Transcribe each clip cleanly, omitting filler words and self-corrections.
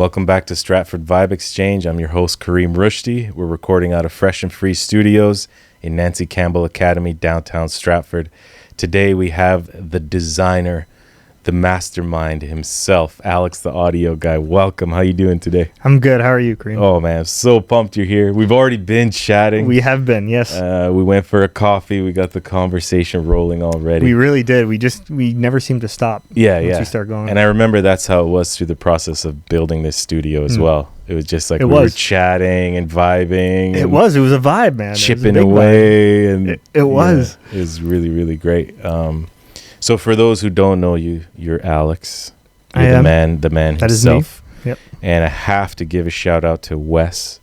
Welcome back to Stratford Vibe Exchange. I'm your host, Karim Rushdy. We're recording out of Fresh and Free Studios in Nancy Campbell Academy, downtown Stratford. Today we have the designer, the mastermind himself, Alex, the audio guy. Welcome. How you doing today? I'm good. How are you, Karim? Oh, man, I'm so pumped you're here. We've already been chatting. We have been, yes. We went for a coffee. We got the conversation rolling already. We really did. We never seemed to stop. Yeah, once yeah. we start going. And I remember that's how it was through the process of building this studio as well. It was just like we were chatting and vibing. It was a vibe, man. Chipping away. And it was. Yeah, it was really, really great. So for those who don't know you, you're Alex. You're the man that himself. Is me. Yep. And I have to give a shout out to Wes,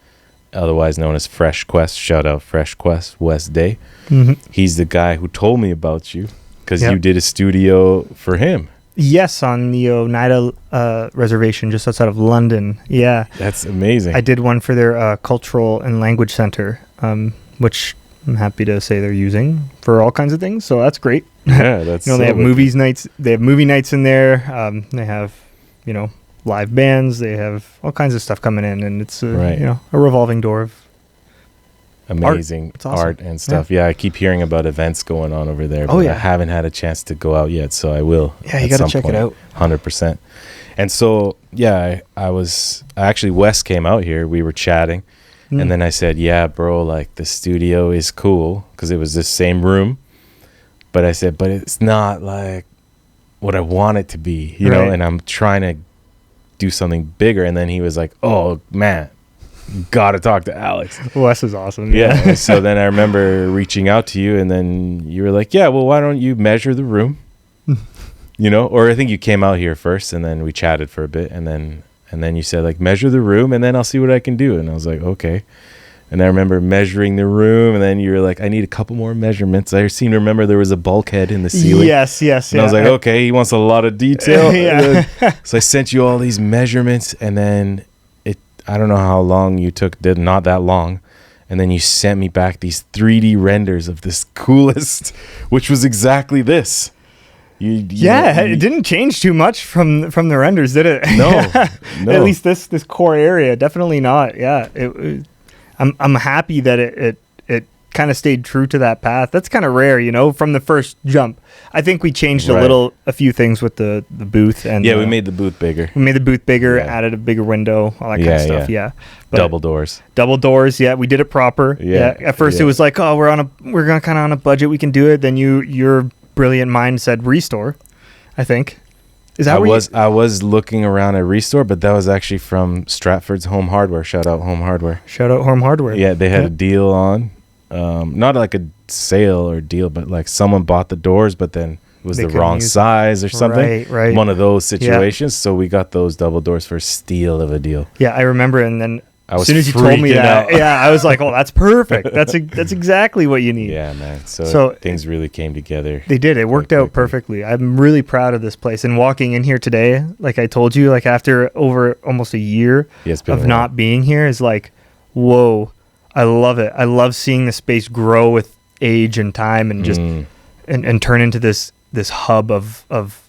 otherwise known as Fresh Quest. Shout out Fresh Quest, Wes Day. Mm-hmm. He's the guy who told me about you because you did a studio for him. Yes, on the Oneida Reservation just outside of London. Yeah. That's amazing. I did one for their Cultural and Language Center, which I'm happy to say they're using for all kinds of things. So that's great. Yeah, that's they have movies nights. They have movie nights in there. They have, live bands. They have all kinds of stuff coming in, and it's a revolving door of amazing art and stuff. Yeah, I keep hearing about events going on over there, but I haven't had a chance to go out yet, so I will. Yeah, you got to check it out. 100%. And so, I actually, Wes came out here. We were chatting, and then I said, yeah, bro, like the studio is cool because it was the same room. But I said, but it's not like what I want it to be, you know, and I'm trying to do something bigger. And then he was like, oh, man, you got to talk to Alex. Wes is awesome. Yeah. So then I remember reaching out to you, and then you were like, yeah, well, why don't you measure the room? Or I think you came out here first, and then we chatted for a bit. And then you said, like, measure the room, and then I'll see what I can do. And I was like, okay. And I remember measuring the room, and then you were like, I need a couple more measurements. I seem to remember there was a bulkhead in the ceiling. Yes. And I was like, okay, he wants a lot of detail. So I sent you all these measurements, and then I don't know how long you took, not that long. And then you sent me back these 3D renders of this coolest, which was exactly this. It didn't change too much from the renders, did it? No. At least this core area, definitely not. Yeah. I'm happy that it kind of stayed true to that path. That's kind of rare, from the first jump. I think we changed a few things with the booth. And we made the booth bigger. Added a bigger window, all that kind of stuff. Yeah. But double doors. Yeah. We did it proper. Yeah. At first it was like, oh, we're kind of on a budget. We can do it. Then your brilliant mind said restore, I think. Is that I was looking around at Restore, but that was actually from Stratford's Home Hardware. Shout out Home Hardware. Yeah, they had a deal on. Not like a sale or deal, but like someone bought the doors, but then it was the wrong size or something. Right. One of those situations. So we got those double doors for a steal of a deal. Yeah, I remember. And then as soon as you told me that, I was like, oh, that's perfect. That's exactly what you need. Yeah, man. So things really came together. They did. It worked out perfectly. I'm really proud of this place. And walking in here today, like I told you, like after over almost a year of not being here is like, whoa, I love it. I love seeing the space grow with age and time and just and turn into this hub of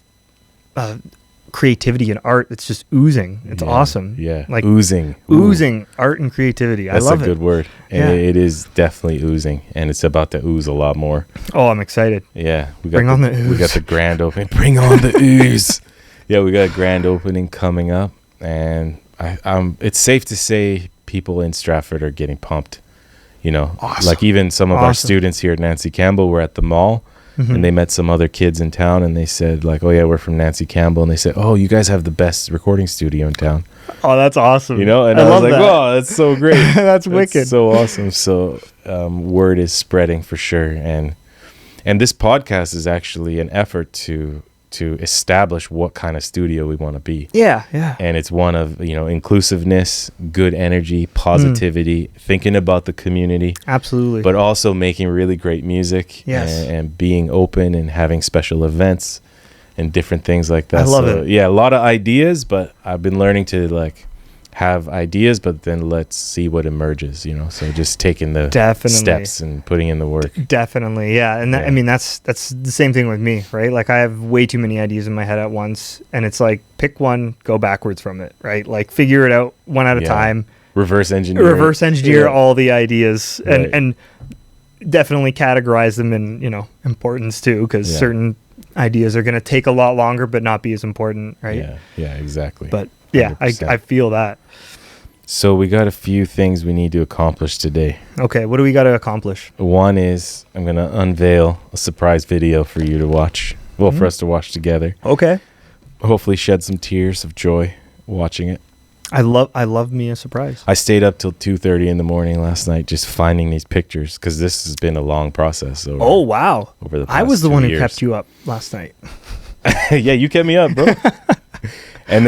creativity and art. It's just oozing. It's awesome. Yeah, like oozing art and creativity. That's I love it. That's a good word. Yeah. It is definitely oozing, and it's about to ooze a lot more. Oh, I'm excited. Yeah, bring on the ooze. We got the grand opening. Bring on the ooze. Yeah, we got a grand opening coming up, and it's safe to say people in Stratford are getting pumped. Awesome. Like even some of our students here at Nancy Campbell were at the mall. And they met some other kids in town, and they said, like, oh, yeah, we're from Nancy Campbell. And they said, oh, you guys have the best recording studio in town. Oh, that's awesome. And I was like, oh, that's so great. That's wicked. So awesome. So word is spreading for sure. And this podcast is actually an effort to establish what kind of studio we want to be. Yeah. And it's one of, inclusiveness, good energy, positivity, thinking about the community. Absolutely. But also making really great music. Yes. And being open and having special events and different things like that. I love it. Yeah, a lot of ideas, but I've been learning to have ideas, but then let's see what emerges, you know? So just taking the steps and putting in the work. Definitely. Yeah. And I mean, that's the same thing with me, right? Like I have way too many ideas in my head at once, and it's like, pick one, go backwards from it, right? Like figure it out one at a time. Reverse engineer all the ideas and definitely categorize them in, you know, importance too, because certain ideas are going to take a lot longer, but not be as important. Right. Yeah, exactly. But yeah, I feel that. So we got a few things we need to accomplish today. Okay, what do we got to accomplish? One is I'm going to unveil a surprise video for you to watch. Well, for us to watch together. Okay. Hopefully shed some tears of joy watching it. I love me a surprise. I stayed up till 2:30 in the morning last night just finding these pictures because this has been a long process. Oh, wow. Over the past I was the 2 one years. who kept you up last night. Yeah, you kept me up, bro. And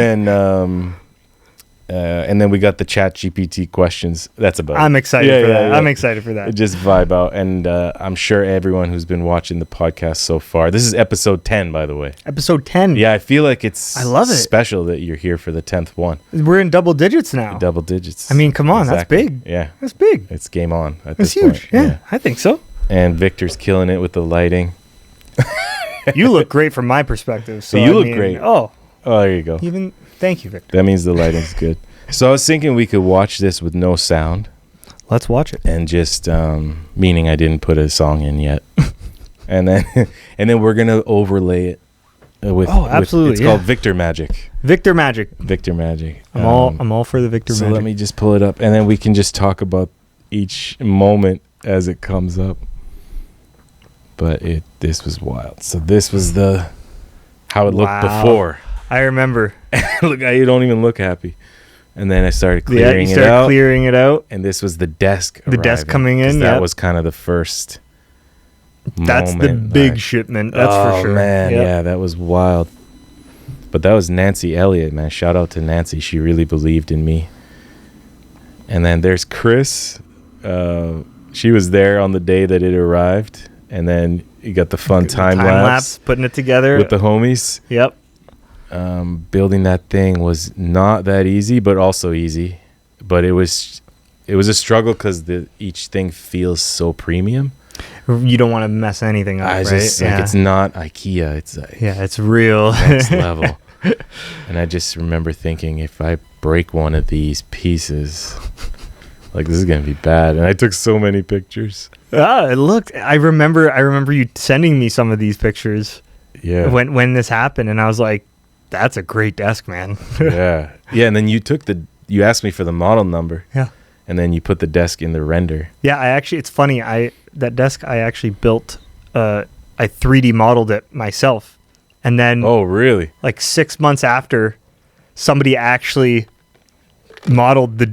then we got the Chat GPT questions. That's about it. I'm excited for that. I'm excited for that. Just vibe out. And I'm sure everyone who's been watching the podcast so far, this is episode 10, by the way. Episode 10. Yeah, I feel like I love it. Special that you're here for the 10th one. We're in double digits now. Double digits. I mean, come on. Exactly. That's big. Yeah. That's big. It's game on at That's this huge. point. Yeah, I think so. And Victor's killing it with the lighting. You look great from my perspective. So you look great. Oh, there you go. Thank you, Victor. That means the lighting's good. So I was thinking we could watch this with no sound. Let's watch it. And just meaning I didn't put a song in yet. and then we're gonna overlay it with absolutely. It's called Victor Magic. Victor Magic. I'm all for the Victor Magic. So let me just pull it up, and then we can just talk about each moment as it comes up. But this was wild. So this was how it looked before. I remember. Look, you don't even look happy. And then I started clearing it out. And this was the desk. The desk coming in. That was kind of the first. That's the big shipment. That's for sure. Oh man, yeah, that was wild. But that was Nancy Elliott, man. Shout out to Nancy. She really believed in me. And then there's Chris. She was there on the day that it arrived. And then you got the fun time lapse, putting it together with the homies. Yep. Building that thing was not that easy, but also easy. But it was a struggle because each thing feels so premium. You don't want to mess anything up, right? It's not IKEA. It's like it's real next level. And I just remember thinking, if I break one of these pieces, like this is gonna be bad. And I took so many pictures. I remember you sending me some of these pictures. Yeah. When this happened, and I was like, "That's a great desk, man." Yeah. And then you asked me for the model number. Yeah. And then you put the desk in the render. Yeah, it's funny. That desk I actually built. I 3D modeled it myself, and then. Oh, really? Like 6 months after, somebody actually modeled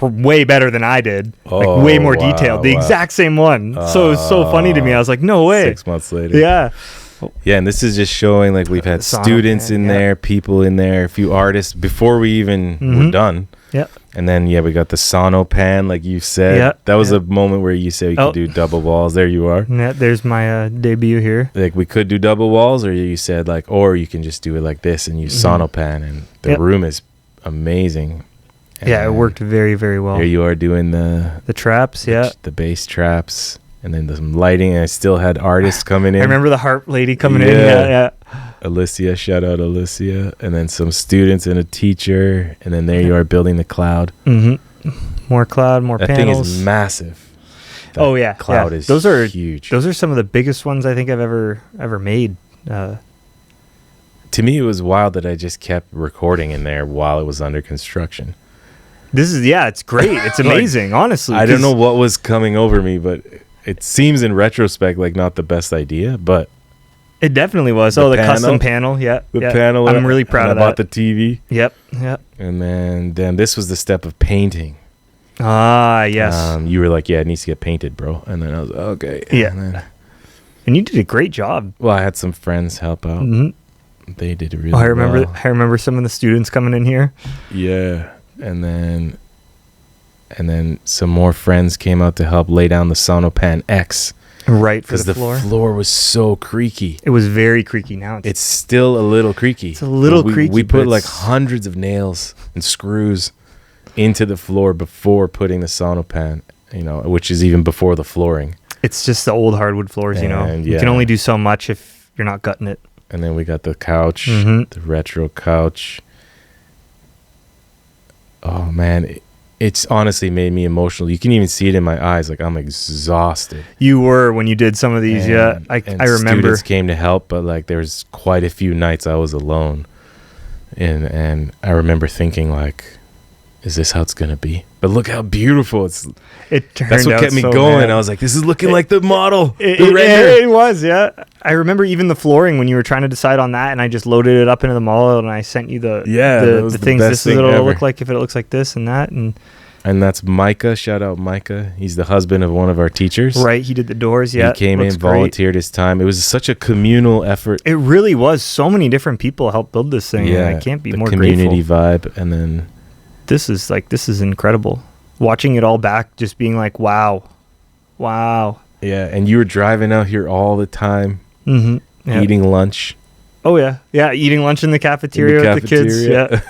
way better than I did. Way more detailed. The exact same one. So it was so funny to me. I was like, no way. 6 months later. Yeah. Yeah, and this is just showing like we've had students in there, people in there, a few artists before we even were done. Yeah. And then we got the sono pan, like you said. Yeah. That was a moment where you said we could do double walls. There you are. Yeah, there's my debut here. Like we could do double walls, or you said or you can just do it like this and use sono pan, and the room is amazing. And it worked very, very well. Here you are doing the traps, the bass traps, and then some lighting. And I still had artists coming in. I remember the harp lady coming in. Yeah. Alicia, shout out Alicia, and then some students and a teacher, and then there you are building the cloud. Mm-hmm. More cloud, more panels. That thing is massive. That cloud is huge. Those are some of the biggest ones I think I've ever made. To me, it was wild that I just kept recording in there while it was under construction. It's great. It's amazing, honestly. I don't know what was coming over me, but it seems in retrospect like not the best idea, but it definitely was. The custom panel. Yeah. The panel. I'm really proud of that. I bought the TV. Yep. And then this was the step of painting. Yes. You were like, it needs to get painted, bro. And then I was like, okay. Yeah. And you did a great job. Well, I had some friends help out. Mm-hmm. They did really well. I remember some of the students coming in here. Yeah. And then some more friends came out to help lay down the Sonopan X. Right, for the floor. Because the floor was so creaky. It was very creaky. Now it's still a little creaky. It's a little creaky. We put like hundreds of nails and screws into the floor before putting the sonopan, which is even before the flooring. It's just the old hardwood floors, you can only do so much if you're not gutting it. And then we got the couch, the retro couch. Oh man, it's honestly made me emotional. You can even see it in my eyes. Like, I'm exhausted. You were when you did some of these. I remember. Students came to help, but like there's quite a few nights I was alone. And I remember thinking, like, is this how it's going to be? But look how beautiful That's what kept me going. Man. I was like, this is looking like the model. It was, yeah. I remember even the flooring when you were trying to decide on that, and I just loaded it up into the model, and I sent you the things. This is what it'll look like if it looks like this and that. And that's Micah. Shout out Micah. He's the husband of one of our teachers. Right. He did the doors. Yeah. He came in, volunteered his time. It was such a communal effort. It really was. So many different people helped build this thing. Yeah. And I can't be more grateful. The community vibe. And then this is incredible. Watching it all back, just being like, wow. Yeah. And you were driving out here all the time, eating lunch. Oh, yeah. Yeah. Eating lunch in the cafeteria with the kids. Yeah.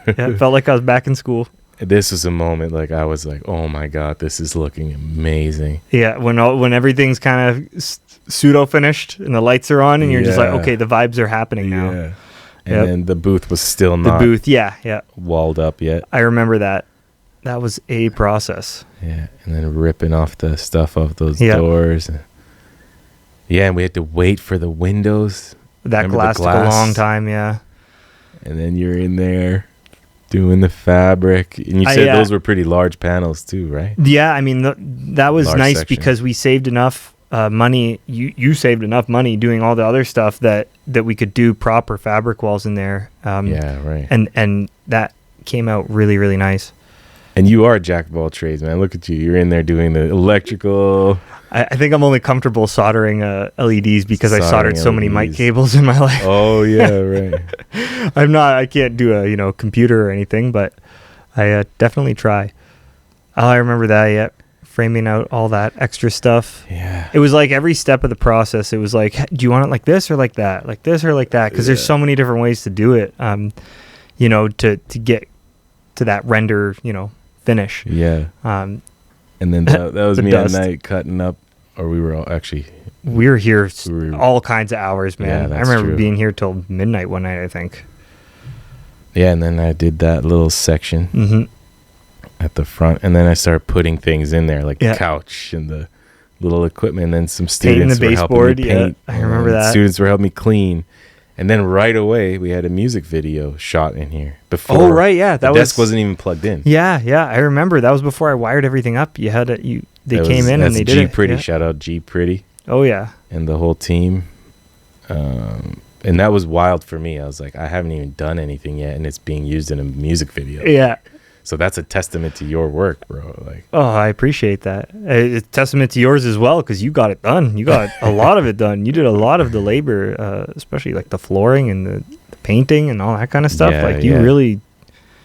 Yeah. It felt like I was back in school. This was a moment like I was like, oh my God, this is looking amazing. Yeah, when everything's kind of pseudo finished and the lights are on and you're just like, okay, the vibes are happening now. Yeah. And then the booth was still not walled up yet. I remember that. That was a process. Yeah, and then ripping off the stuff off those doors. And we had to wait for the windows. That glass took a long time, yeah. And then you're in there doing the fabric, and you said those were pretty large panels too, right? Yeah, I mean that was large nice section. Because we saved enough money. You saved enough money doing all the other stuff that we could do proper fabric walls in there. Right. And that came out really, really nice. And you are a jack of all trades, man. Look at you. You're in there doing the electrical. I think I'm only comfortable soldering LEDs because I soldered so many mic cables in my life. Oh, yeah, right. I can't do a, computer or anything, but I definitely try. Oh, I remember that, yeah. Framing out all that extra stuff. Yeah. It was like every step of the process, it was like, do you want it like this or like that? Like this or like that? Because there's so many different ways to do it, to get to that render, finish. Yeah. And then that was me at night cutting up, or we were here all kinds of hours, man. Yeah, I remember being here till midnight one night, I think. Yeah, and then I did that little section at the front, and then I started putting things in there, like the couch and the little equipment, and then some students were helping me paint. Yeah, I remember that. Students were helping me clean. And then right away, we had a music video shot in here. Before the desk wasn't even plugged in. Yeah, I remember. That was before I wired everything up. They came in and they did it. Pretty. Shout out G Pretty. Oh, yeah. And the whole team. And that was wild for me. I was like, I haven't even done anything yet, and it's being used in a music video. Yeah. So that's a testament to your work, bro. Like, oh, I appreciate that. It's a testament to yours as well, because you got it done. You got a lot of it done. You did a lot of the labor, especially like the flooring and the painting and all that kind of stuff. Yeah, like you really.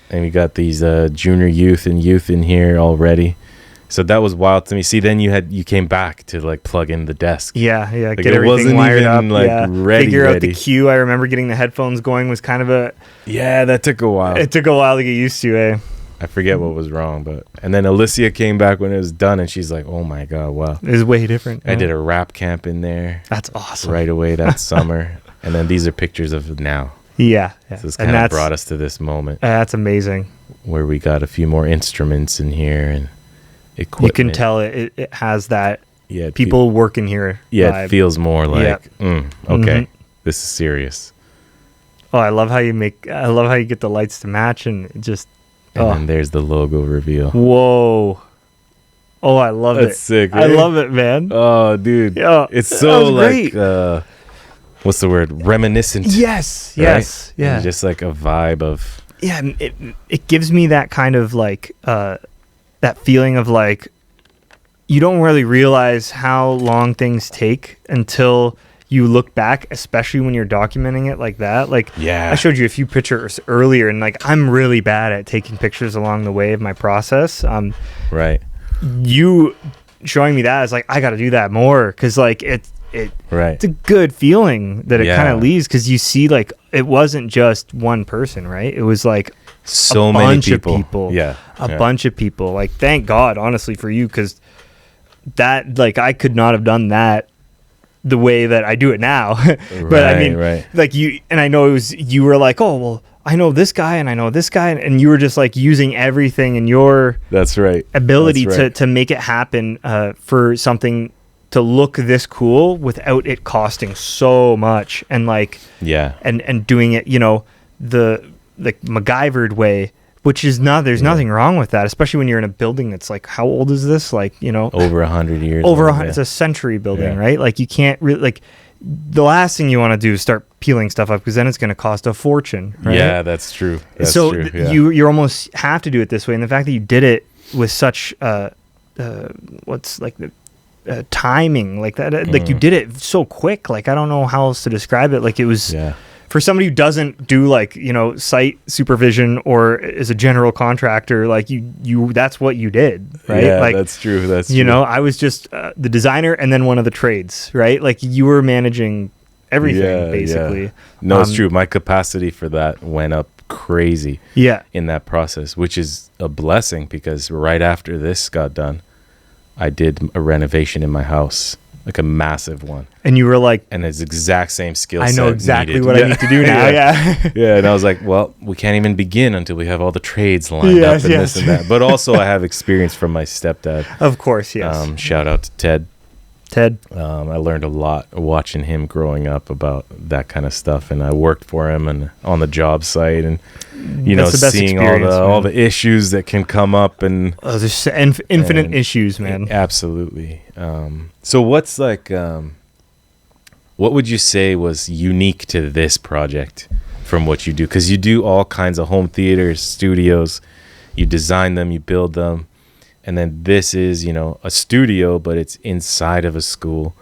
And we got these junior youth and youth in here already. So that was wild to me. See, then you came back to like plug in the desk. Yeah. Like get everything wired up. Ready. Figure out the cue. I remember getting the headphones going was kind of a. Yeah, that took a while. It took a while to get used to, eh? I forget what was wrong, and then Alicia came back when it was done, and she's like, "Oh my God, wow, it was way different." I did a rap camp in there. That's awesome. Right away that summer, and then these are pictures of now. Yeah. So this kind of brought us to this moment. That's amazing. Where we got a few more instruments in here and equipment. You can tell it has that. Yeah, people working here. Yeah, vibe. It feels more like okay, this is serious. Oh, I love how you get the lights to match and it just. And then there's the logo reveal. Whoa. Oh, I love it. That's sick, right? I love it, man. Oh, dude. Yeah, it's so like, what's the word? Reminiscent. Yes. Right? Yes. Yeah. And just like a vibe of. Yeah. It gives me that kind of like, that feeling of like, you don't really realize how long things take until you look back, especially when you're documenting it like that. Like, I showed you a few pictures earlier, and like, I'm really bad at taking pictures along the way of my process. Right. You showing me that is like, I got to do that more, because like it's a good feeling that it kind of leaves, because you see like it wasn't just one person, right? It was like So a many bunch people. of people. Yeah. A bunch of people. Like, thank God, honestly, for you, because that, like, I could not have done that the way that I do it now. But I mean, like, you, and I know you were like, oh, well, I know this guy and I know this guy, and you were just like using everything in your ability to make it happen for something to look this cool without it costing so much, and like and doing it, you know, the like MacGyvered way, which is there's nothing wrong with that, especially when you're in a building that's like, how old is this? Like, you know, over 100 years. It's a century building, right? Like, you can't really, like, the last thing you want to do is start peeling stuff up, because then it's going to cost a fortune, right? Yeah, that's true. You almost have to do it this way, and the fact that you did it with such what's like the timing like that, like, you did it so quick, like, I don't know how else to describe it. Like, it was for somebody who doesn't do, like, you know, site supervision or is a general contractor, like, you that's what you did, right? Yeah, like, that's true. That's you know, I was just the designer and then one of the trades, right? Like, you were managing everything, basically. No, it's true. My capacity for that went up crazy in that process, which is a blessing, because right after this got done, I did a renovation in my house, like a massive one. And you were like... And it's exact same skill set. I know exactly what I need to do now, Yeah, and I was like, well, we can't even begin until we have all the trades lined up and this and that. But also I have experience from my stepdad. Of course, yes. Shout out to Ted. I learned a lot watching him growing up about that kind of stuff, and I worked for him and on the job site, and you know, seeing all the issues that can come up, and there's infinite issues, man. Absolutely. So what's like what would you say was unique to this project from what you do? Because you do all kinds of home theaters, studios, you design them, you build them. And then this is, you know, a studio, but it's inside of a school.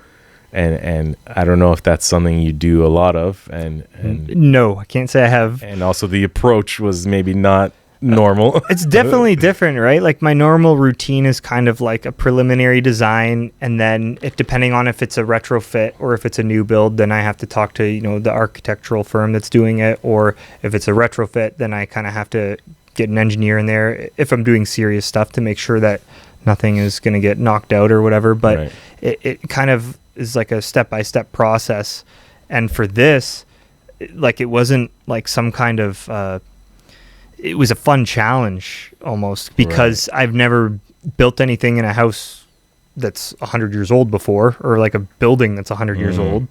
And I don't know if that's something you do a lot of. And no, I can't say I have. And also the approach was maybe not normal. It's definitely different, right? Like, my normal routine is kind of like a preliminary design. And then depending on if it's a retrofit or if it's a new build, then I have to talk to, you know, the architectural firm that's doing it. Or if it's a retrofit, then I kind of have to get an engineer in there if I'm doing serious stuff to make sure that nothing is going to get knocked out or whatever. But it kind of is like a step-by-step process. And for this, like, it wasn't like some kind of it was a fun challenge almost, because I've never built anything in a house that's 100 years old before, or like a building that's 100 years old,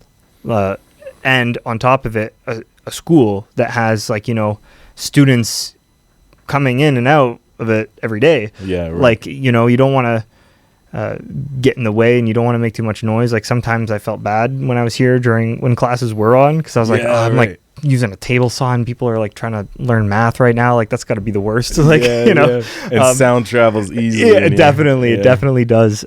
and on top of it a school that has, like, you know, students coming in and out of it every day. Like, you know, you don't want to get in the way, and you don't want to make too much noise. Like, sometimes I felt bad when I was here when classes were on, because I was like, I'm like using a table saw and people are like trying to learn math right now. Like, that's got to be the worst. Like, you know, and sound travels easily. It definitely does.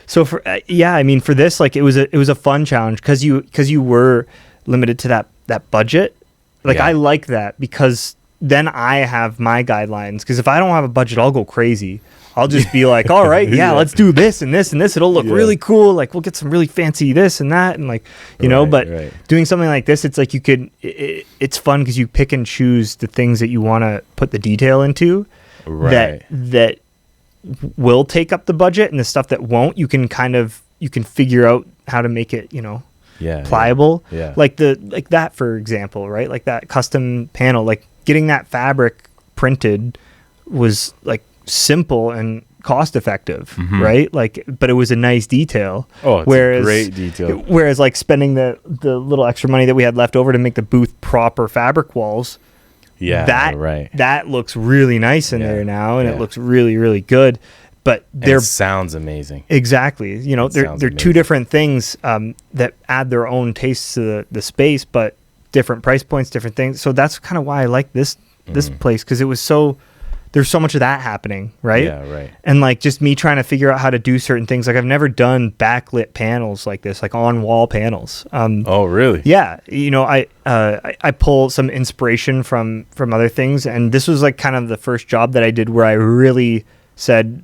So for I mean, for this, like, it was a fun challenge, because you were limited to that budget. Like, I like that, because then I have my guidelines, because if I don't have a budget, I'll go crazy. I'll just be like, all right, let's do this and this and this. It'll look really cool. Like, we'll get some really fancy this and that. And, like, you know, but doing something like this, it's like you could, it's fun because you pick and choose the things that you want to put the detail into that will take up the budget, and the stuff that won't, you can figure out how to make it, you know, pliable. Like that, for example, right? Like that custom panel, like getting that fabric printed was like simple and cost effective, right? Like, but it was a nice detail. Oh, it's a great detail. Whereas, like, spending the little extra money that we had left over to make the booth proper fabric walls, that looks really nice in there now, and it looks really, really good. But it sounds amazing. Exactly. You know, they're two different things that add their own tastes to the space, but different price points, different things. So that's kind of why I like this place, because it was there's so much of that happening, right? Yeah, right. And, like, just me trying to figure out how to do certain things. Like, I've never done backlit panels like this, like on wall panels. Oh, really? Yeah. You know, I pull some inspiration from other things, and this was like kind of the first job that I did where I really said,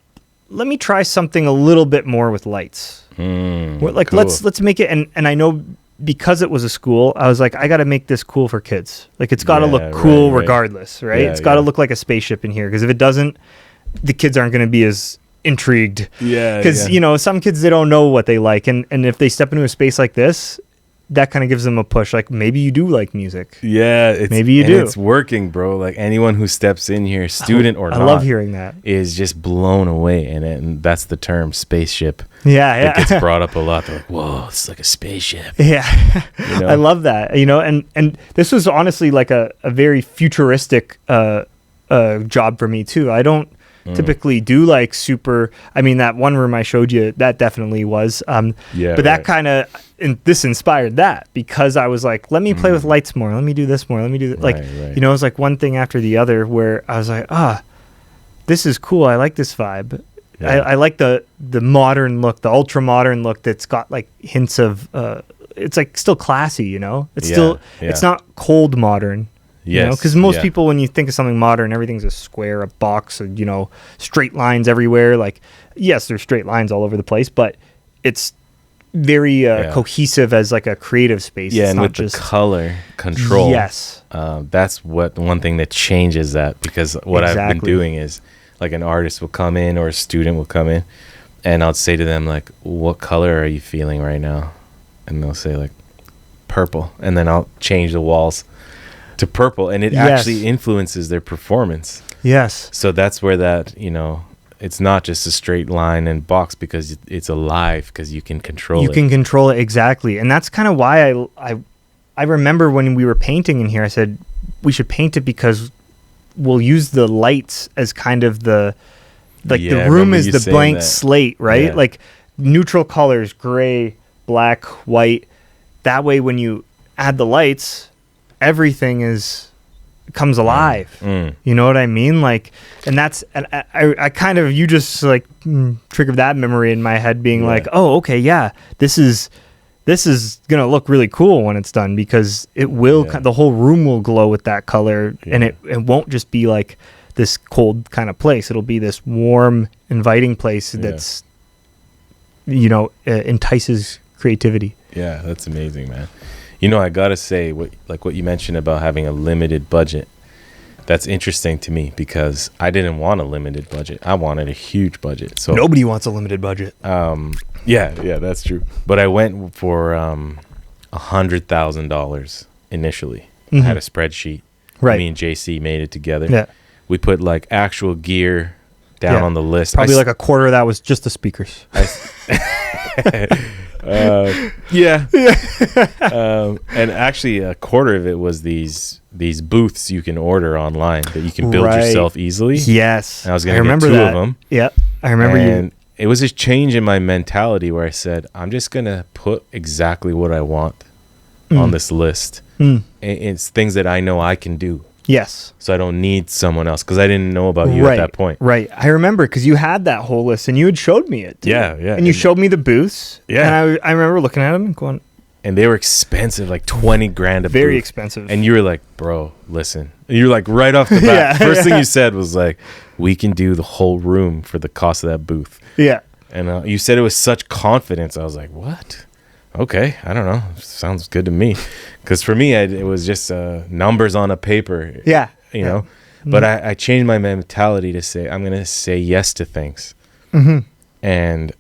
let me try something a little bit more with lights. Like, cool. let's make it. And I know because it was a school, I was like, I got to make this cool for kids. Like, it's got to look cool regardless, right? It's got to look like a spaceship in here, because if it doesn't, the kids aren't going to be as intrigued. Yeah. Because, you know, some kids, they don't know what they like. And if they step into a space like this, that kind of gives them a push. Like, maybe you do like music. Yeah. Maybe you do. It's working, bro. Like, anyone who steps in here, student or not, I love hearing that. Is just blown away in it. And that's the term, spaceship. Yeah. It gets brought up a lot. They're like, whoa, it's like a spaceship. Yeah. You know? I love that. You know, and this was honestly like a very futuristic job for me too. I don't typically do like super, I mean, that one room I showed you, that definitely was, but that kind of, this inspired that, because I was like, let me play with lights more. Let me do this more. Let me do that. Like, you know, it was like one thing after the other where I was like, this is cool. I like this vibe. Yeah. I like the modern look, the ultra modern look that's got like hints of, it's like still classy, you know, it's still, it's not cold modern. Yes, you know, because most people, when you think of something modern, everything's a square, a box, or, you know, straight lines everywhere. Like, yes, there's straight lines all over the place, but it's very cohesive as like a creative space. Yeah, it's and not with just the color control. Yes. That's one thing that changes that, because what I've been doing is, like, an artist will come in or a student will come in, and I'll say to them, like, what color are you feeling right now? And they'll say, like, purple. And then I'll change the walls to purple, and it actually influences their performance. Yes. So that's where that, you know, it's not just a straight line and box, because it's alive, because you can control it. You can control it, exactly. And that's kind of why I remember when we were painting in here, I said we should paint it because we'll use the lights as kind of the room is the blank slate, right? Yeah. Like neutral colors, gray, black, white. That way when you add the lights, everything comes alive. You know what I mean? Like, and that's, and I kind of, you just like triggered that memory in my head, being like, oh, okay, yeah, this is gonna look really cool when it's done, because it will, the whole room will glow with that color, and it won't just be like this cold kind of place. It'll be this warm, inviting place that's, you know, entices creativity. Yeah, that's amazing, man. You know, I gotta say, what you mentioned about having a limited budget, that's interesting to me, because I didn't want a limited budget. I wanted a huge budget. So nobody wants a limited budget. Yeah, that's true. But I went for $100,000 initially. I had a spreadsheet. Right. Me and JC made it together. Yeah. We put like actual gear down on the list. Probably like a quarter of that was just the speakers. And actually a quarter of it was these booths you can order online that you can build yourself easily. Yes. And I was going to get two of them. Yeah, I remember. And it was this change in my mentality where I said, I'm just going to put exactly what I want on this list. It's things that I know I can do. Yes. So I don't need someone else, because I didn't know about you at that point. Right. I remember, because you had that whole list and you had showed me it. Yeah. And you showed me the booths. Yeah. And I remember looking at them and going. And they were expensive, like 20 grand a booth. Very expensive. And you were like, bro, listen. You're like, right off the bat. First thing you said was like, we can do the whole room for the cost of that booth. Yeah. And you said it with such confidence. I was like, what? Okay, I don't know. Sounds good to me. Because for me, it was just numbers on a paper. Yeah. You know? But I changed my mentality to say, I'm going to say yes to things. Mm-hmm. And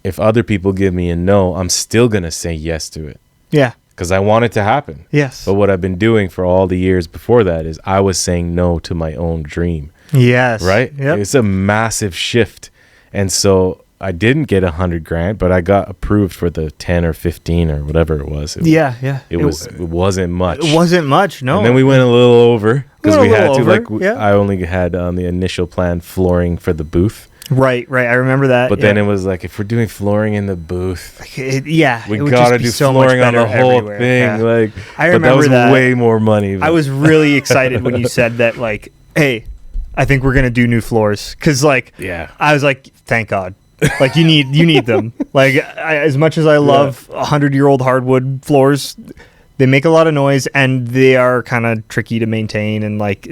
if other people give me a no, I'm still going to say yes to it. Yeah. Because I want it to happen. Yes. But what I've been doing for all the years before that is I was saying no to my own dream. Yes. Right? Yep. It's a massive shift. And so I didn't get 100 grand, but I got approved for the 10 or 15 or whatever it was. It wasn't much. It wasn't much, no. And then we went a little over, because we had to, I only had on the initial plan flooring for the booth. Right. I remember that. But then it was like, if we're doing flooring in the booth, we it gotta do so flooring on the whole thing. Yeah. Like, I remember but that was way more money. I was really excited when you said that, like, hey, I think we're gonna do new floors, because like, I was like, thank God. Like, you need them. Like, as much as I love 100-year-old hardwood floors, they make a lot of noise and they are kind of tricky to maintain, and like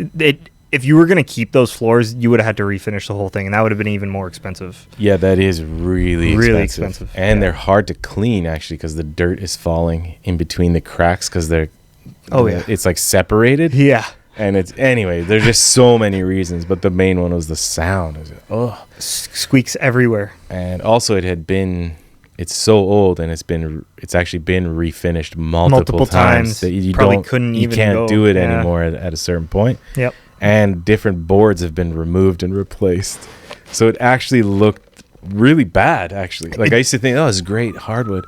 if you were going to keep those floors, you would have had to refinish the whole thing, and that would have been even more expensive. Yeah, that is really expensive. And they're hard to clean, actually, because the dirt is falling in between the cracks because they're... it's like separated. Yeah. And there's just so many reasons, but the main one was the sound. Squeaks everywhere. And also it's so old, and it's actually been refinished multiple times that you can't do it anymore at a certain point. Yep. And different boards have been removed and replaced. So it actually looked really bad, actually. Like I used to think, it's great hardwood.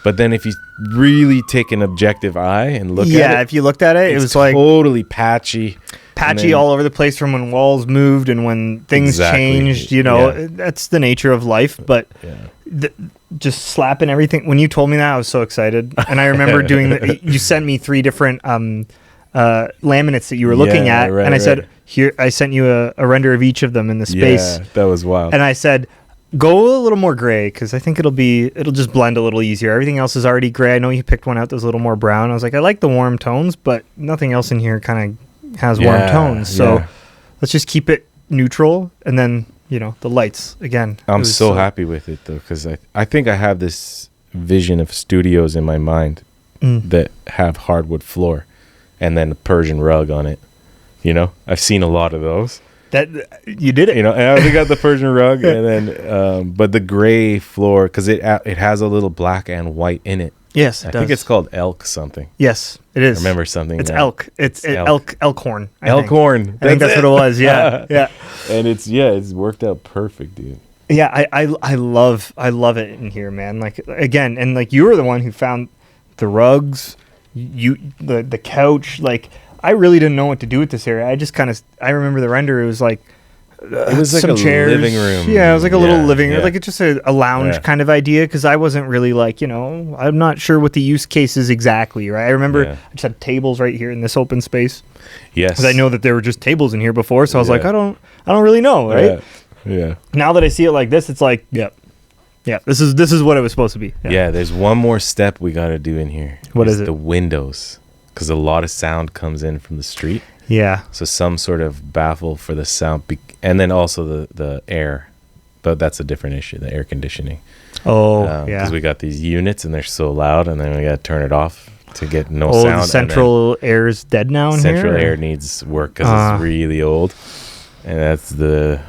But then if you really take an objective eye and look at it. Yeah, if you looked at it, it was like totally patchy. Patchy all over the place from when walls moved and when things changed. That's the nature of life. But just slapping everything. When you told me that, I was so excited. And I remember you sent me 3 different laminates that you were looking at. Right, and I said, here, I sent you a render of each of them in the space. Yeah, that was wild. And I said, go a little more gray, because I think it'll just blend a little easier. Everything else is already gray. I know you picked one out that's a little more brown. I was like, I like the warm tones, but nothing else in here kind of has warm tones. So let's just keep it neutral. And then, the lights again. I'm so happy with it though, because I think I have this vision of studios in my mind that have hardwood floor and then a Persian rug on it. I've seen a lot of those. That you did it. And I already got the Persian rug, and then but the gray floor, because it has a little black and white in it. Yes, I think it's called elk something. Yes, it is. I remember something. It's elk. It's elkhorn. Elkhorn. I think that's what it was. Yeah, yeah. And it's worked out perfect, dude. Yeah, I love it in here, man. Like again, and like you were the one who found the rugs, the couch. Like I really didn't know what to do with this area. I remember the render. It was like. It was like some a chairs. living room. Yeah, it was like a little living room. Like it's just a lounge kind of idea, because I wasn't really like, I'm not sure what the use case is exactly, right? I remember I just had tables right here in this open space. Yes. Because I know that there were just tables in here before, so I was like, I don't really know, right? Yeah. Now that I see it like this, it's like, yeah, this is what it was supposed to be. Yeah, there's one more step we got to do in here. What is it? The windows, because a lot of sound comes in from the street. Yeah. So some sort of baffle for the sound, and then also the air, but that's a different issue, the air conditioning. Oh, yeah. Because we got these units and they're so loud, and then we got to turn it off to get no sound. Oh, the central air is dead now in here? Central air needs work because it's really old, and it's a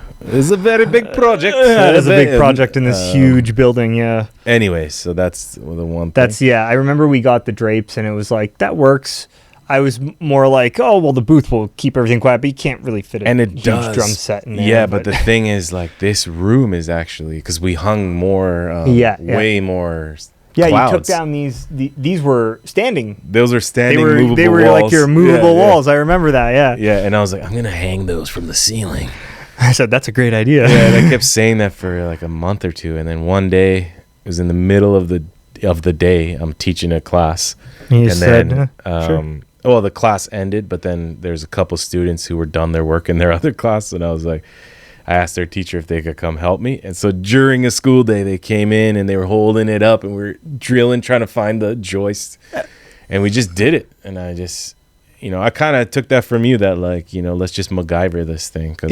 very big project. It is a big project in this huge building, yeah. Anyway, so that's the one thing. I remember we got the drapes, and it was like, that works. I was more like, oh, well, the booth will keep everything quiet, but you can't really fit a huge drum set in there. Yeah, but the thing is, like, this room is actually, because we hung more, way more Yeah, clouds. you took down these were standing. Those are standing movable walls. They were like your movable walls. I remember that, yeah. Yeah, and I was like, I'm going to hang those from the ceiling. I said, that's a great idea. Yeah, and I kept saying that for like a month or two, and then one day, it was in the middle of the day, I'm teaching a class. Sure. Well, the class ended, but then there's a couple students who were done their work in their other class, and I was like, I asked their teacher if they could come help me. And so during a school day, they came in and they were holding it up, and we were drilling, trying to find the joist, and we just did it. And I just, I kind of took that from you, that like, let's just MacGyver this thing. 'Cause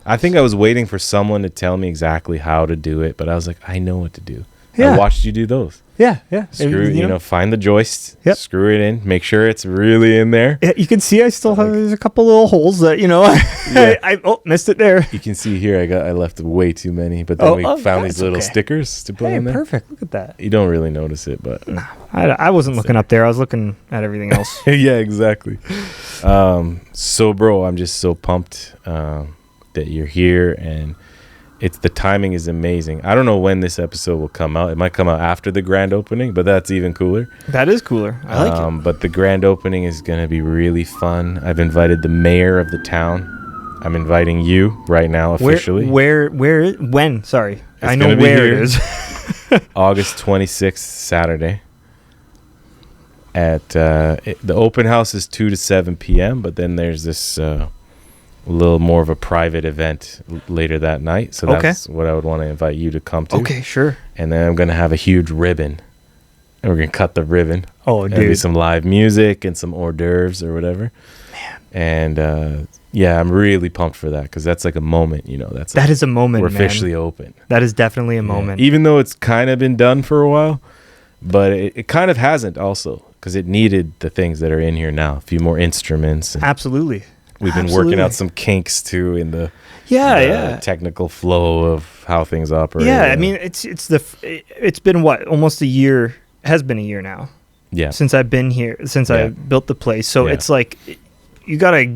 I think I was waiting for someone to tell me exactly how to do it, but I was like, I know what to do. I watched you do those. Yeah. Screw, find the joist, screw it in, make sure it's really in there. Yeah, you can see I still have there's a couple little holes that, I missed it there. You can see here I left way too many, but then we found these little stickers to put in there. Perfect. Look at that. You don't really notice it, but I wasn't looking up there. I was looking at everything else. Yeah, exactly. So bro, I'm just so pumped that you're here, and the timing is amazing. I don't know when this episode will come out. It might come out after the grand opening, but that's even cooler. That is cooler. I like it. But the grand opening is going to be really fun. I've invited the mayor of the town. I'm inviting you right now officially. Where, when? Sorry. I know where it is. August 26th, Saturday. At the open house is 2 to 7 p.m., but then there's this... a little more of a private event later that night. So that's what I would want to invite you to come to. Okay, sure. And then I'm going to have a huge ribbon and we're gonna cut the ribbon. Oh, and do dude. some live music and some hors d'oeuvres or whatever. Man. And yeah, I'm really pumped for that because that's like a moment, you know. That is a moment. We're man. officially open. That is definitely a moment. Even though it's kind of been done for a while, but it kind of hasn't also because it needed the things that are in here now. A few more instruments. Absolutely. We've been working out some kinks too in the technical flow of how things operate. Yeah, I mean it's been what, almost a year, has been a year now. Yeah. Since I've been here, since I built the place. So it's like you got to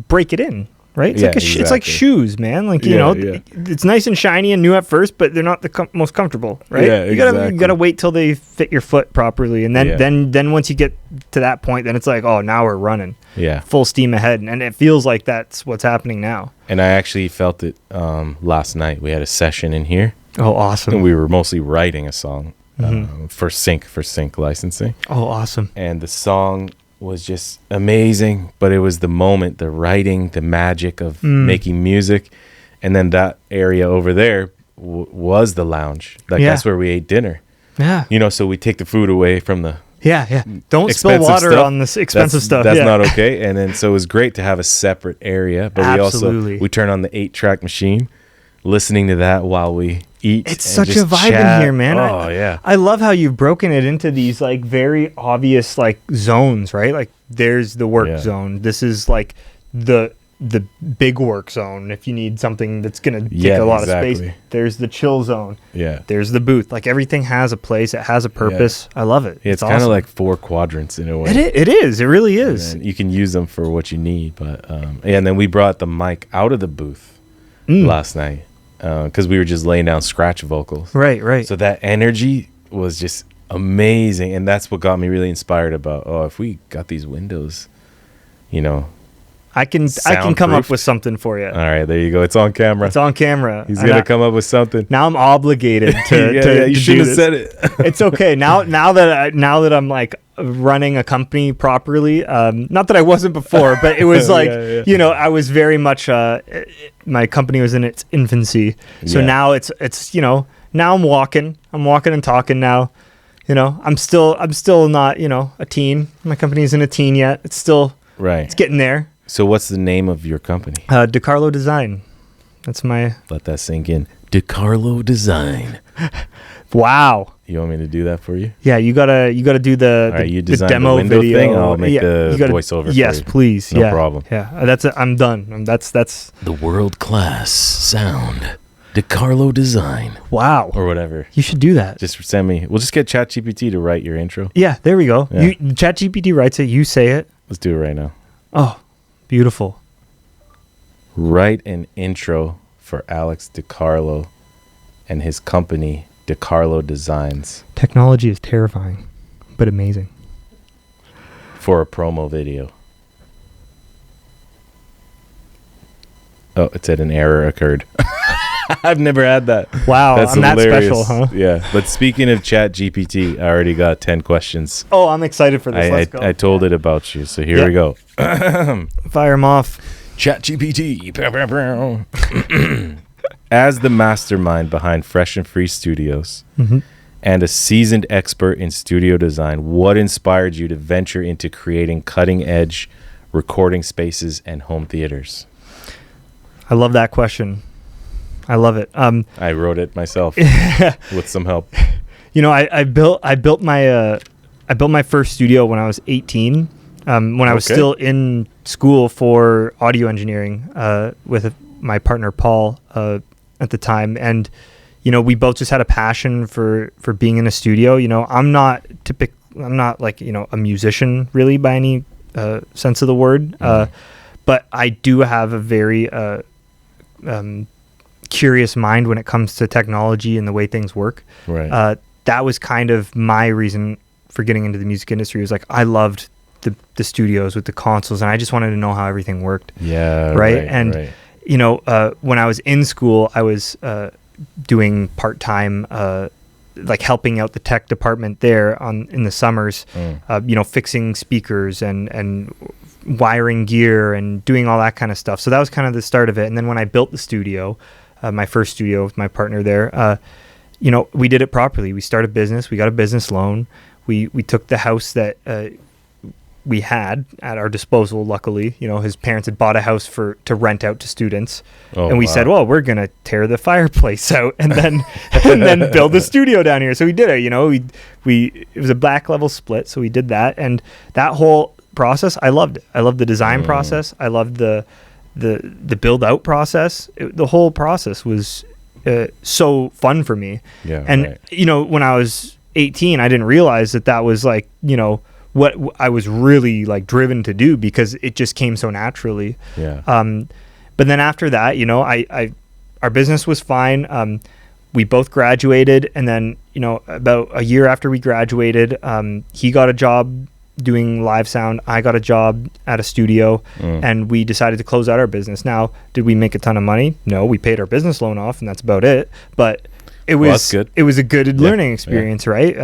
break it in, right? It's like it's like shoes, man. Like, you know, it's nice and shiny and new at first, but they're not the most comfortable, right? Yeah, you got to wait till they fit your foot properly, and then once you get to that point, then it's like, oh, now we're running. Yeah. Full steam ahead, and it feels like that's what's happening now. And I actually felt it last night. We had a session in here. Oh, awesome. And we were mostly writing a song for sync licensing. Oh, awesome. And the song was just amazing, but it was the moment, the writing, the magic of making music. And then that area over there was the lounge. Like that's where we ate dinner. Yeah. You know, so we take the food away from the Don't spill water stuff. on this expensive stuff. That's not okay. And then so it was great to have a separate area, but we turn on the 8-track machine, listening to that while we eat. It's such a vibe in here, man. Oh, I love how you've broken it into these like very obvious like zones, right? Like there's the work zone. This is like the big work zone if you need something that's going to take a lot of space. There's the chill zone. Yeah. There's the booth. Like everything has a place. It has a purpose. I love it. It's awesome. kind of like 4 quadrants in a way. It is. It really is. You can use them for what you need. But and then we brought the mic out of the booth last night because we were just laying down scratch vocals. Right. So that energy was just amazing. And that's what got me really inspired about, if we got these windows, you know, I can come up with something for you. All right, there you go. It's on camera. It's on camera. He's gonna come up with something. Now I'm obligated to you should have said it. It's okay. Now that I'm like running a company properly. Not that I wasn't before, but it was like you know, I was very much my company was in its infancy. So now it's you know, now I'm walking and talking now. You know, I'm still not, you know, a teen. My company isn't a teen yet. It's still it's getting there. So what's the name of your company? Dicarlo Design. That's my... Let that sink in. Dicarlo Design. Wow. You want me to do that for you? Yeah, you gotta do the demo the video thing. I'll make the voiceover. Yes, for you. please. No problem. Yeah, that's it. I'm done. That's the world class sound. Dicarlo Design. Wow. Or whatever. You should do that. Just send me. We'll just get ChatGPT to write your intro. Yeah, there we go. Yeah. ChatGPT writes it. You say it. Let's do it right now. Oh. Beautiful. Write an intro for Alex Dicarlo and his company, Dicarlo Designs. Technology is terrifying, but amazing. For a promo video. Oh, it said an error occurred. I've never had that. Wow, That's I'm hilarious. that special, huh? Yeah, but speaking of ChatGPT, I already got 10 questions. Oh, I'm excited for this. Let's go. I told it about you, so here we go. Fire them off. ChatGPT. As the mastermind behind Fresh and Free Studios and a seasoned expert in studio design, what inspired you to venture into creating cutting-edge recording spaces and home theaters? I love that question. I love it. I wrote it myself with some help. You know, I built my first studio when I was 18. When I was still in school for audio engineering with my partner Paul at the time, and you know, we both just had a passion for being in a studio. You know, I'm not like, you know, a musician really by any sense of the word, but I do have a very curious mind when it comes to technology and the way things work. Right. That was kind of my reason for getting into the music industry. It was like I loved the studios with the consoles, and I just wanted to know how everything worked. Yeah. Right. You know, when I was in school, I was doing part-time, like helping out the tech department there in the summers, you know, fixing speakers and wiring gear and doing all that kind of stuff. So that was kind of the start of it. And then when I built the studio, my first studio with my partner there, you know, we did it properly. We started a business. We got a business loan. we took the house that we had at our disposal. Luckily, his parents had bought a house to rent out to students, and we said, well, we're gonna tear the fireplace out and then build a studio down here. So we did it. It was a back level split, so we did that, and that whole process, I loved it. I loved the design process. I loved the build out process. The whole process was so fun for me. Yeah, and when I was 18, I didn't realize that was like what I was really like driven to do, because it just came so naturally. Yeah. But then after that, our business was fine. We both graduated, and then about a year after we graduated, he got a job doing live sound. I got a job at a studio, and we decided to close out our business. Now, did we make a ton of money? No, we paid our business loan off, and that's about it. But it was good. It was a good learning experience, right?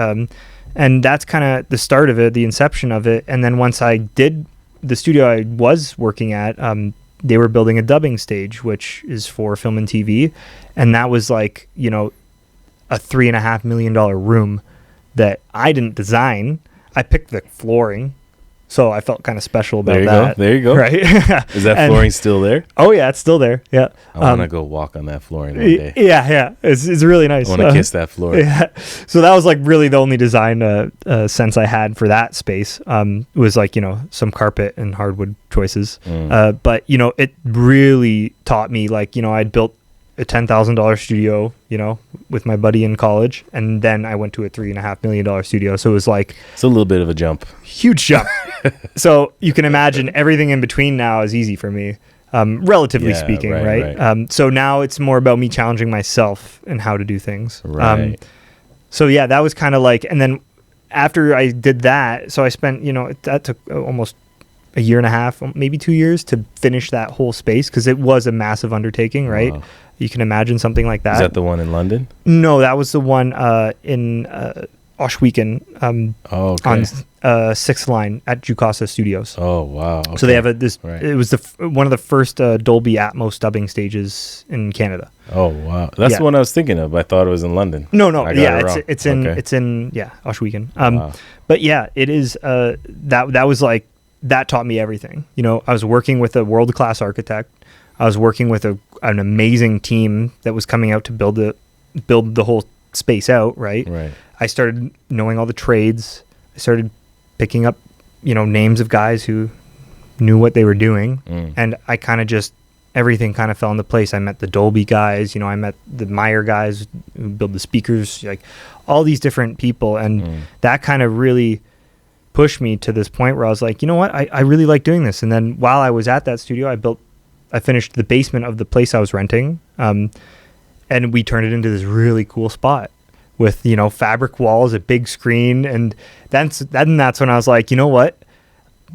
And that's kind of the start of it, the inception of it. And then once I did the studio I was working at, they were building a dubbing stage, which is for film and TV. And that was like, a $3.5 million room that I didn't design. I picked the flooring, so I felt kind of special about that. There you go. Right? Is that flooring still there? Oh yeah, it's still there. Yeah. I want to go walk on that flooring one day. Yeah. It's really nice. I want to kiss that floor. Yeah. So that was like really the only design sense I had for that space. Was like, some carpet and hardwood choices. But it really taught me, like, I'd built a $10,000 studio, with my buddy in college, and then I went to a $3.5 million studio. So it was like, it's a little bit of a jump. Huge jump. So you can imagine everything in between now is easy for me, relatively speaking, right? So now it's more about me challenging myself and how to do things. Right. So yeah, that was kind of like, and then after I did that, so I spent, that took almost a year and a half, maybe 2 years to finish that whole space, because it was a massive undertaking, right? Wow. You can imagine something like that. Is that the one in London? No, that was the one in Oshweeken on 6th line at Jukasa Studios. Oh, wow. Okay. So they have it was one of the first Dolby Atmos dubbing stages in Canada. Oh, wow. That's the one I was thinking of. I thought it was in London. No. It's in Oshweeken. Wow. But yeah, it is that was like, that taught me everything. I was working with a world-class architect. I was working with an amazing team that was coming out to build the whole space out, right? Right. I started knowing all the trades. I started picking up, names of guys who knew what they were doing. And I kind of just, everything kind of fell into place. I met the Dolby guys, I met the Meyer guys who build the speakers, like all these different people. And that kind of really pushed me to this point where I was like, you know what, I really like doing this. And then while I was at that studio, I finished the basement of the place I was renting, and we turned it into this really cool spot with, fabric walls, a big screen. And that's when I was like, you know what,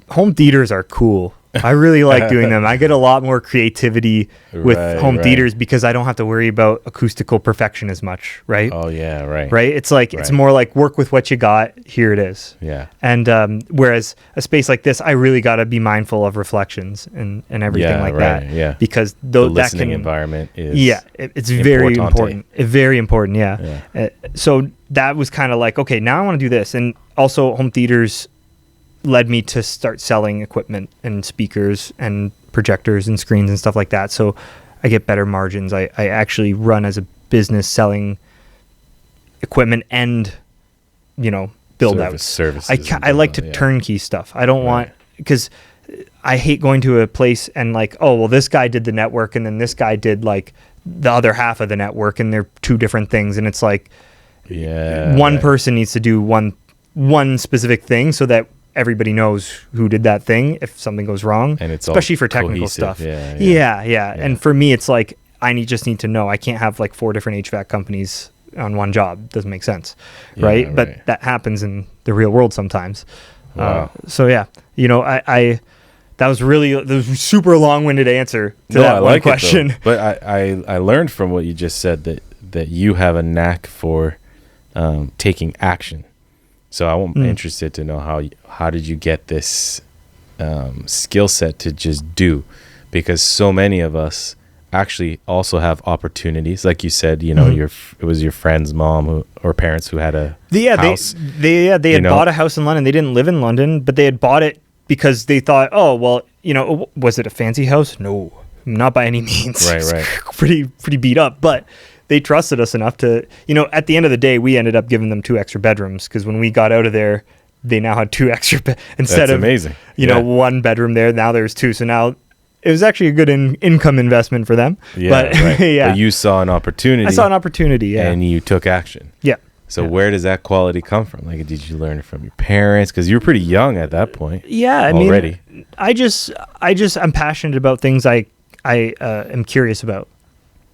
home theaters are cool. I really like doing them. I get a lot more creativity with home theaters because I don't have to worry about acoustical perfection as much, right? Oh, yeah, right. Right? It's like, it's more like work with what you got. Here it is. Yeah. And whereas a space like this, I really got to be mindful of reflections and everything like that. Yeah. Because the listening environment is it's very important. Very important, yeah. So that was kind of like, okay, now I want to do this. And also home theaters led me to start selling equipment and speakers and projectors and screens and stuff like that. So I get better margins. I actually run as a business selling equipment and, build outs. Services. I like to turnkey stuff. I don't want, because I hate going to a place and like, oh, well, this guy did the network and then this guy did like the other half of the network, and they're two different things. And it's like, one person needs to do one specific thing so that everybody knows who did that thing if something goes wrong, and it's especially for technical stuff. Yeah. And for me, it's like, I just need to know. I can't have like 4 different HVAC companies on one job. Doesn't make sense, right? But that happens in the real world sometimes. Wow. So yeah, I that was a super long-winded answer to that one question. But I learned from what you just said that you have a knack for taking action. So I'm interested to know how did you get this skill set to just do? Because so many of us actually also have opportunities, like you said, you know, it was your friend's mom or parents who had a house. They had bought a house in London. They didn't live in London, but they had bought it because they thought, oh well, you know, was it a fancy house? No, not by any means. Right. pretty beat up, but they trusted us enough to, you know, at the end of the day, we ended up giving them 2 extra bedrooms because when we got out of there, they now had 2 extra instead That's of amazing. You know, 1 bedroom there. Now there's 2. So now it was actually a good income investment for them. Yeah, but, right. yeah. But you saw an opportunity. I saw an opportunity, yeah. And you took action. Yeah. So where does that quality come from? Like, did you learn it from your parents? Because you were pretty young at that point. Yeah, I already. mean, I'm passionate about things I am curious about.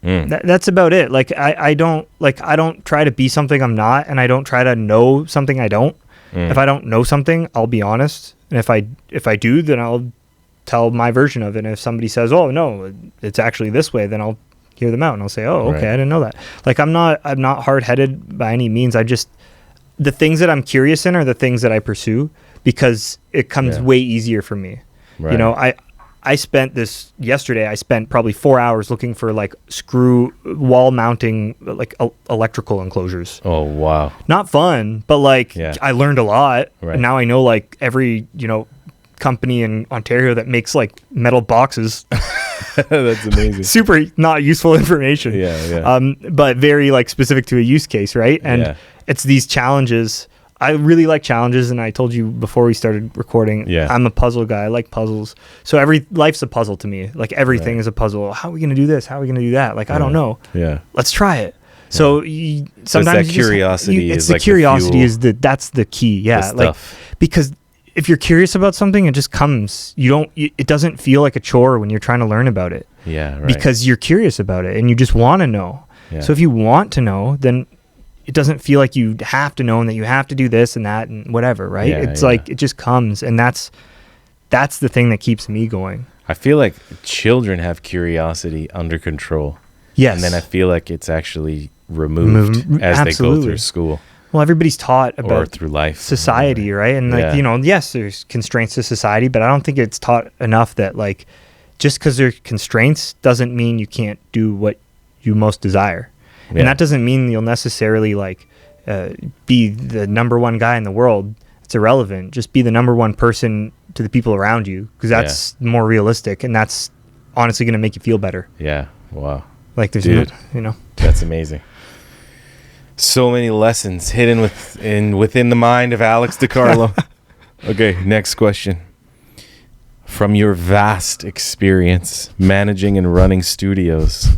That's about it. Like I don't try to be something I'm not, and I don't try to know something I don't. If I don't know something, I'll be honest, and if I do, then I'll tell my version of it. And if somebody says, "Oh no, it's actually this way," then I'll hear them out and I'll say, "Oh, okay, I didn't know that." Like I'm not hard-headed by any means. The things that I'm curious in are the things that I pursue because it comes way easier for me. Right. You know, I spent probably 4 hours looking for like screw wall mounting like electrical enclosures. Oh wow. Not fun, but like I learned a lot. Right. And now I know like every, you know, company in Ontario that makes like metal boxes. That's amazing. Super not useful information. Yeah. But very like specific to a use case, right? And it's these challenges. I really like challenges, and I told you before we started recording, I'm a puzzle guy. I like puzzles. So life's a puzzle to me. Like everything is a puzzle. How are we going to do this? How are we going to do that? Like, I don't know. Yeah. Let's try it. So sometimes that curiosity is like the curiosity is that's the key. Yeah. Like, because if you're curious about something, it just comes. It doesn't feel like a chore when you're trying to learn about it. Yeah. Right. Because you're curious about it and you just want to know. Yeah. So if you want to know, then it doesn't feel like you have to know and that you have to do this and that and whatever, right? It's like it just comes, and that's the thing that keeps me going. I feel like children have curiosity under control. Yes. And then I feel like it's actually removed as they go through school. Well, everybody's taught about or through life, society, right? And like, you know, yes, there's constraints to society, but I don't think it's taught enough that like just because there's constraints doesn't mean you can't do what you most desire. Yeah. And that doesn't mean you'll necessarily like be the number one guy in the world. It's irrelevant. Just be the number one person to the people around you, because that's more realistic, and that's honestly going to make you feel better. Yeah. Wow. Like there's, you know, that's amazing. So many lessons hidden within the mind of Alex Dicarlo. Okay, next question. From your vast experience managing and running studios,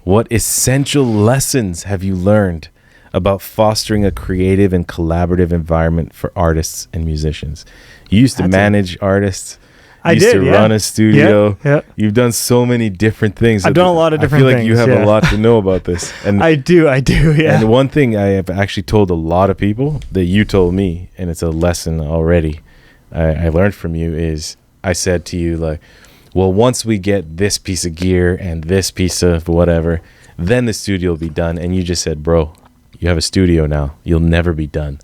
what essential lessons have you learned about fostering a creative and collaborative environment for artists and musicians? You used to manage artists. I did run a studio. Yeah. You've done so many different things. I've done a lot of different things. I feel like you have a lot to know about this. And I do, yeah. And one thing I have actually told a lot of people that you told me, and it's a lesson already I learned from you, is I said to you, like, well, once we get this piece of gear and this piece of whatever, then the studio will be done. And you just said, bro, you have a studio now. You'll never be done.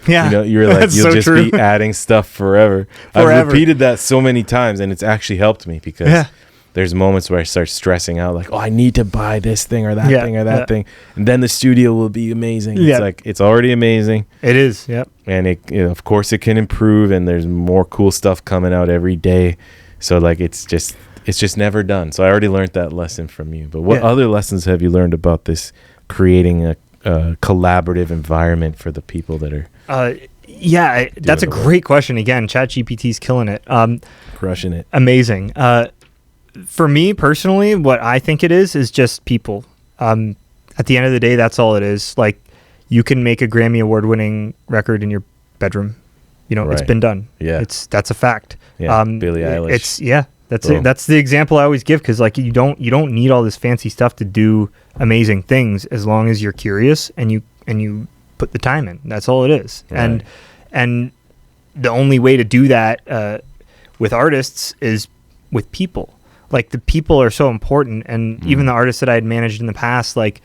Yeah. You know, you're like, you'll just be adding stuff forever. I've repeated that so many times, and it's actually helped me, because there's moments where I start stressing out, like, oh, I need to buy this thing or that thing or that thing. And then the studio will be amazing. It's like, it's already amazing. It is. Yep. And it, you know, of course it can improve, and there's more cool stuff coming out every day. So like, it's just never done. So I already learned that lesson from you. But what other lessons have you learned about this creating a collaborative environment for the people that are that's a great question. Again, ChatGPT's killing it. Crushing it. Amazing. For me personally, what I think it is just people. At the end of the day, that's all it is. Like, you can make a Grammy Award-winning record in your bedroom. You know, it's been done. Yeah, that's a fact. Yeah, Billie Eilish. That's it. That's the example I always give, because like you don't need all this fancy stuff to do amazing things, as long as you're curious and you put the time in. That's all it is. Right. And the only way to do that with artists is with people. Like, the people are so important, and even the artists that I had managed in the past, like,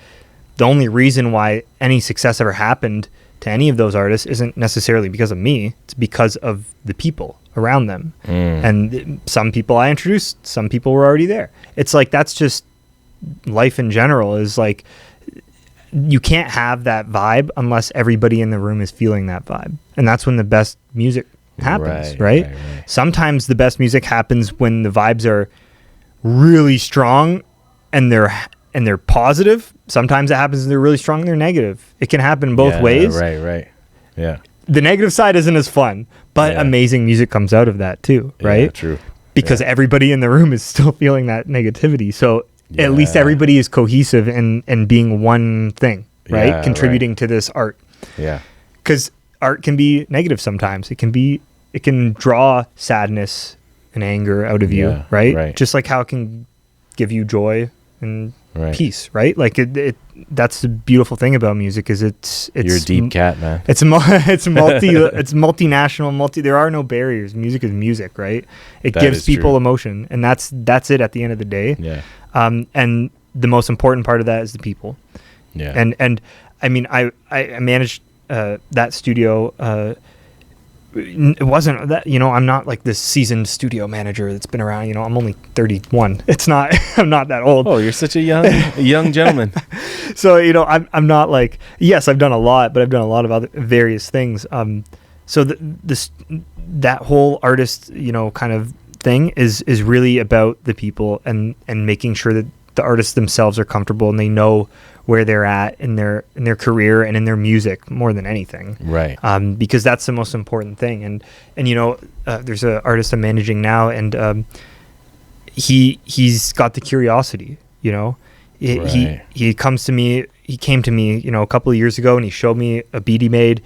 the only reason why any success ever happened to any of those artists isn't necessarily because of me. It's because of the people around them. And some people I introduced, some people were already there. It's like, that's just life in general is like, you can't have that vibe unless everybody in the room is feeling that vibe. And that's when the best music happens, right? Sometimes the best music happens when the vibes are really strong and they're positive. Sometimes it happens when they're really strong and they're negative. It can happen both ways. Right. Yeah. The negative side isn't as fun, but amazing music comes out of that too, right? Yeah, true. Because everybody in the room is still feeling that negativity. So at least everybody is cohesive and being one thing, right? Yeah, contributing to this art. Yeah. Because art can be negative sometimes. It can draw sadness and anger out of you, right? Just like how it can give you joy and peace, right? Like that's the beautiful thing about music is it's you're a deep cat, man. It's multinational. There are no barriers. Music is music, right? It gives people emotion, and that's it at the end of the day. Yeah. And the most important part of that is the people. Yeah. And I mean, I managed that studio. It wasn't that, I'm not like this seasoned studio manager that's been around, I'm only 31. It's not, I'm not that old. Oh, you're such a young gentleman. So, I'm not like, yes, I've done a lot, but I've done a lot of other various things. So that whole artist, kind of thing is really about the people and making sure that the artists themselves are comfortable and they know where they're at in their career and in their music more than anything, right? Because that's the most important thing. And there's an artist I'm managing now, and he's got the curiosity. He comes to me. He came to me, a couple of years ago, and he showed me a beat he made,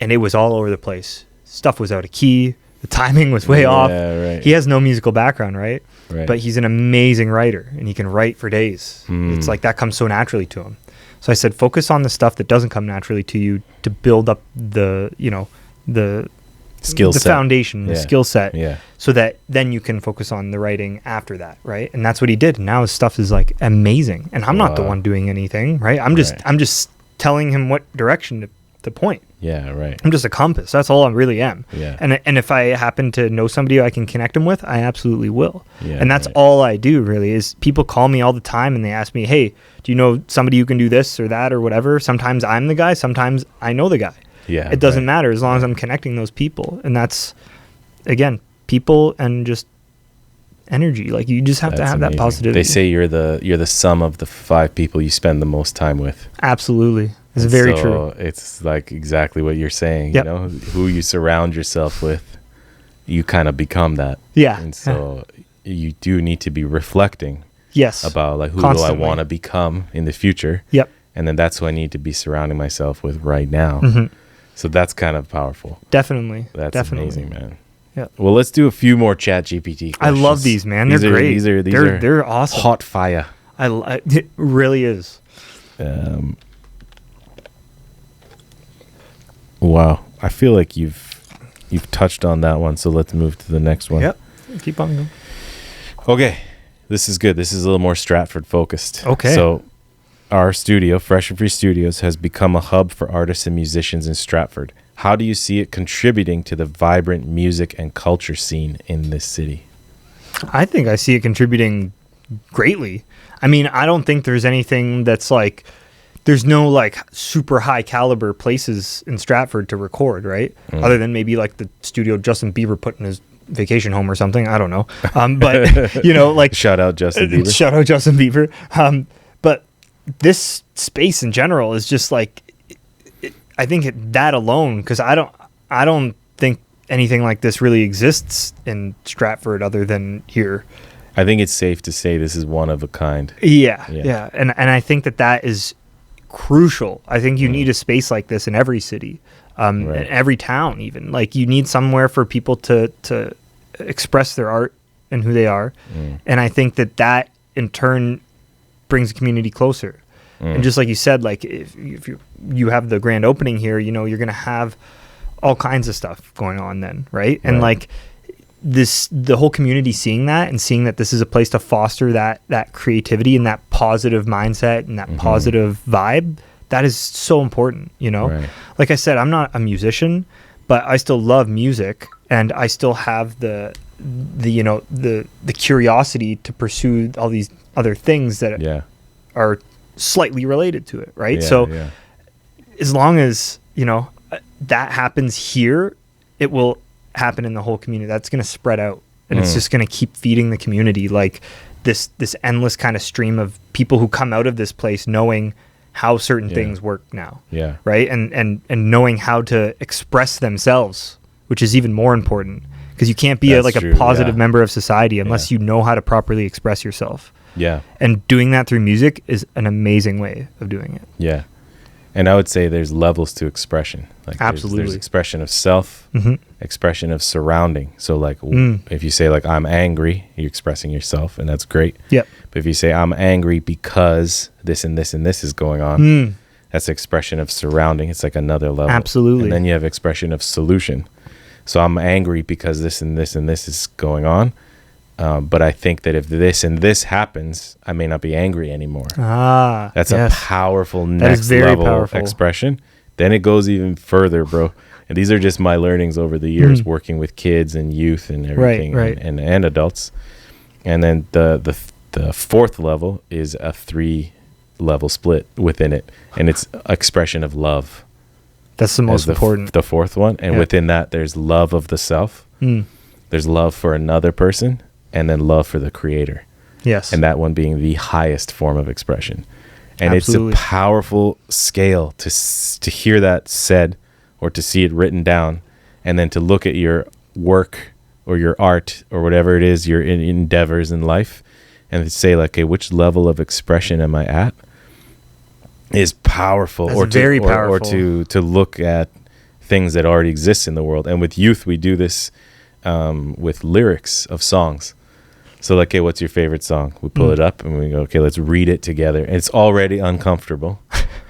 and it was all over the place. Stuff was out of key. The timing was way off. Right. He has no musical background, right? But he's an amazing writer, and he can write for days. It's like that comes so naturally to him. So I said, focus on the stuff that doesn't come naturally to you to build up the skill set, the foundation, the skill set, so that then you can focus on the writing after that, right? And that's what he did. And now his stuff is like amazing, and I'm not the one doing anything, right? I'm just telling him what direction to point. Yeah, right. I'm just a compass. That's all I really am. Yeah. And if I happen to know somebody I can connect them with, I absolutely will. Yeah, and that's all I do really is people call me all the time and they ask me, hey, do you know somebody who can do this or that or whatever? Sometimes I'm the guy. Sometimes I know the guy. Yeah. It doesn't matter as long as I'm connecting those people. And that's, again, people and just energy. Like you just have to have that positivity. They say you're the sum of the 5 people you spend the most time with. Absolutely. It's very true. It's like exactly what you're saying, who you surround yourself with, you kind of become that. Yeah. And so you do need to be reflecting about like, who Constantly. do I want to become in the future? Yep. And then that's who I need to be surrounding myself with right now. Mm-hmm. So that's kind of powerful. Definitely. That's amazing, man. Yeah. Well, let's do a few more ChatGPT questions. I love these, man. They're great. They're awesome. Hot fire. It really is. Wow. I feel like you've touched on that one, so let's move to the next one. Yep. Keep on going. Okay. This is good. This is a little more Stratford focused. Okay. So our studio, Fresh and Free Studios, has become a hub for artists and musicians in Stratford. How do you see it contributing to the vibrant music and culture scene in this city? I think I see it contributing greatly. I mean, I don't think there's anything that's like, there's no like super high caliber places in Stratford to record, right? Other than maybe like the studio Justin Bieber put in his vacation home or something. I don't know. But like shout out Justin Bieber. Shout out Justin Bieber. But this space in general is just like, I think that alone, because I don't think anything like this really exists in Stratford other than here. I think it's safe to say this is one of a kind. Yeah. And I think that is crucial. I think you need a space like this in every city, in every town even. Like you need somewhere for people to express their art and who they are. And I think that in turn brings the community closer. And just like you said, like if you have the grand opening here, you're going to have all kinds of stuff going on then, right? And like the whole community seeing that and seeing that this is a place to foster that creativity and that positive mindset and that positive vibe, that is so important, Like I said, I'm not a musician, but I still love music. and I still have the curiosity to pursue all these other things that are slightly related to it, right? As long as that happens here, it will happen in the whole community. That's going to spread out, and it's just going to keep feeding the community, like this endless kind of stream of people who come out of this place knowing how certain things work now, right? And knowing how to express themselves, which is even more important, because you can't be a positive member of society unless you know how to properly express yourself. And doing that through music is an amazing way of doing it. And I would say there's levels to expression. Like absolutely, there's expression of self, expression of surrounding. So like if you say like I'm angry, you're expressing yourself, and that's great. But if you say I'm angry because this and this and this is going on, that's expression of surrounding. It's like another level. Absolutely. And then you have expression of solution. So I'm angry because this and this and this is going on. But I think that if this and this happens, I may not be angry anymore. That's a powerful next level expression. Then it goes even further, bro. And these are just my learnings over the years working with kids and youth and everything, and adults. And then the fourth level is a 3-level split within it, and it's expression of love. That's the most important. The fourth one, and within that, there's love of the self. There's love for another person. And then love for the creator. And that one being the highest form of expression. And it's a powerful scale to hear that said, or to see it written down, and then to look at your work or your art or whatever it is, your endeavors in life, and to say like, okay, which level of expression am I at? Is powerful. That's very powerful. Or to look at things that already exist in the world. And with youth, we do this with lyrics of songs. So like, okay, what's your favorite song? We pull it up and we go, okay, let's read it together. And it's already uncomfortable,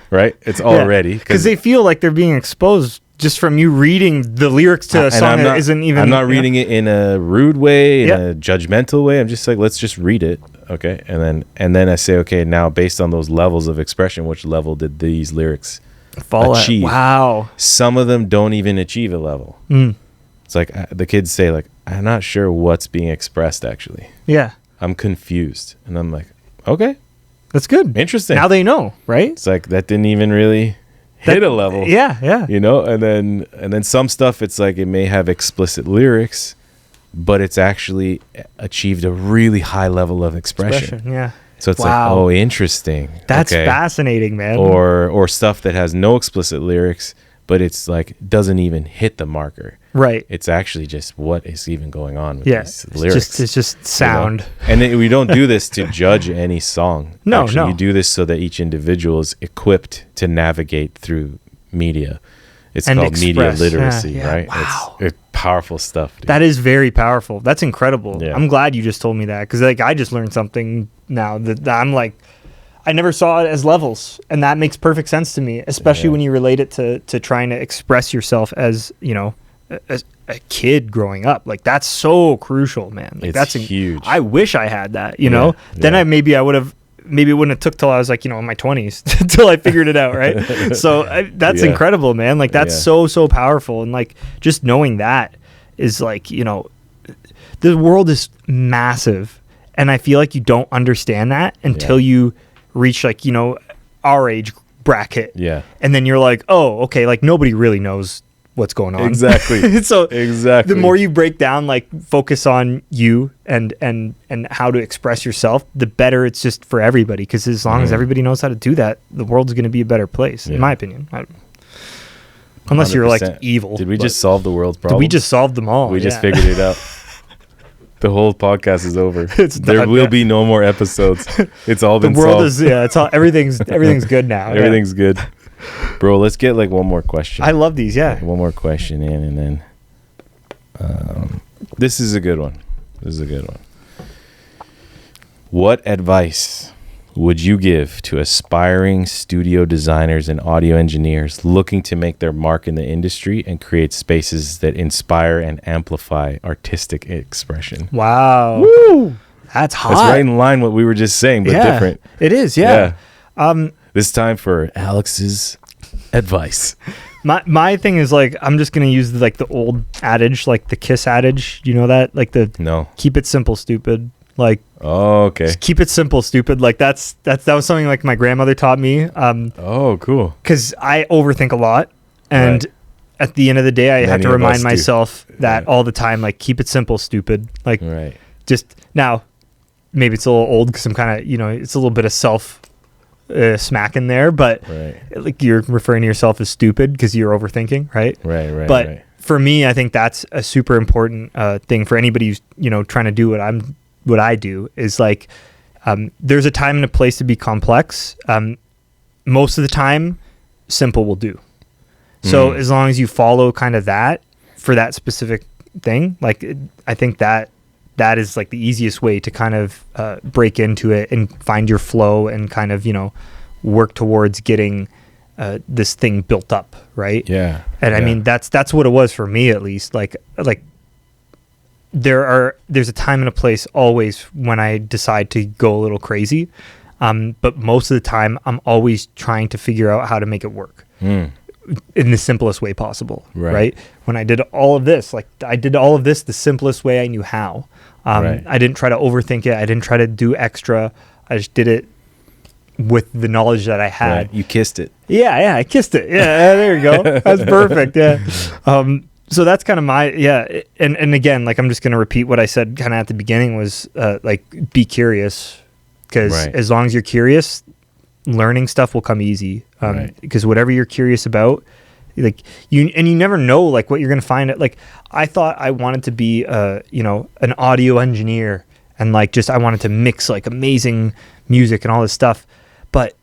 right? It's already. Because they feel like they're being exposed just from you reading the lyrics to a song that isn't even... I'm not reading it in a rude way, in a judgmental way. I'm just like, let's just read it, okay? And then I say, okay, now based on those levels of expression, which level did these lyrics achieve? Wow. Some of them don't even achieve a level. It's like the kids say, like, I'm not sure what's being expressed, actually. I'm confused. And I'm like, okay. That's good. Interesting. Now they know, right? It's like, that didn't even really hit a level. And then some stuff, it's like, it may have explicit lyrics, but it's actually achieved a really high level of expression. So it's like, oh, interesting. That's fascinating, man. Or stuff that has no explicit lyrics, but it's like, doesn't even hit the marker. It's actually just what is even going on with these lyrics. It's just sound. And we don't do this to judge any song. No. You do this so that each individual is equipped to navigate through media. It's called media literacy, right? Wow. It's powerful stuff, dude. That is very powerful. That's incredible. Yeah. I'm glad you just told me that, because like I just learned something now that I'm like, I never saw it as levels, and that makes perfect sense to me, especially when you relate it to trying to express yourself as, as a kid growing up. Like, that's so crucial, man. Like, that's huge. I wish I had that, know. Then maybe it wouldn't have took till I was like, in my 20s till I figured it out, right? So that's incredible, man. Like, that's so powerful. And like, just knowing that is like, the world is massive, and I feel like you don't understand that until you reach like, our age bracket. And then you're like, oh, okay, like nobody really knows what's going on. Exactly. So the more you break down, like focus on you and how to express yourself, the better it's just for everybody. Because as long as everybody knows how to do that, the world's going to be a better place, in my opinion. Unless 100%. You're like evil. Did we just solve the world's problem? We just solved them all. We just figured it out. The whole podcast is over. There will be no more episodes. It's all been solved. The world is it's all everything's good now. Everything's good. Bro, let's get like one more question. I love these, Like, one more question in, and then this is a good one. What advice would you give to aspiring studio designers and audio engineers looking to make their mark in the industry and create spaces that inspire and amplify artistic expression? Wow. Woo! That's hot. That's right in line what we were just saying, but different. It is, yeah. This time for Alex's advice. My thing is like, I'm just going to use like the old adage, like the KISS adage. You know that? Like no. Keep it simple, stupid. Like, oh, okay. Just keep it simple, stupid. Like that was something like my grandmother taught me. Oh, cool. Because I overthink a lot. And at the end of the day, I have to remind myself that all the time, like, keep it simple, stupid. Like, just now, maybe it's a little old because I'm kind of, it's a little bit of self smack in there, but like you're referring to yourself as stupid because you're overthinking, right? Right. But for me, I think that's a super important thing for anybody who's trying to do what I do is like there's a time and a place to be complex. Most of the time, simple will do. So as long as you follow kind of that for that specific thing, like I think that is like the easiest way to kind of break into it and find your flow and kind of, work towards getting this thing built up. Right. Yeah. And I mean, that's what it was for me, at least. Like there's a time and a place always when I decide to go a little crazy. But most of the time I'm always trying to figure out how to make it work in the simplest way possible. Right. When I did all of this, the simplest way I knew how. I didn't try to overthink it. I didn't try to do extra. I just did it with the knowledge that I had. You kissed it. Yeah, I kissed it. Yeah, there you go. That's perfect. Yeah. So that's kind of my, and again, like I'm just going to repeat what I said kind of at the beginning was like be curious, because as long as you're curious, learning stuff will come easy. Because whatever you're curious about, like you never know like what you're going to find it. Like I thought I wanted to be an audio engineer and like I wanted to mix like amazing music and all this stuff. But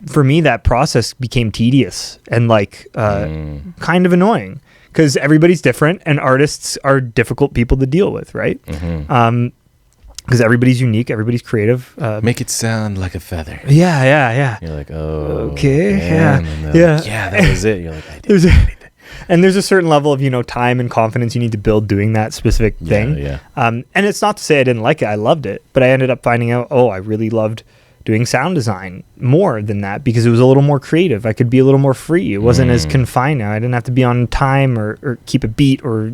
for me, that process became tedious and like kind of annoying because everybody's different and artists are difficult people to deal with. Right. Because everybody's unique, everybody's creative. Make it sound like a feather. Yeah. You're like, oh, okay, man. Yeah, that was it. You're like, I did anything. And there's a certain level of time and confidence you need to build doing that specific thing. Yeah. And it's not to say I didn't like it. I loved it, but I ended up finding out, I really loved doing sound design more than that because it was a little more creative. I could be a little more free. It wasn't as confined now. I didn't have to be on time or keep a beat or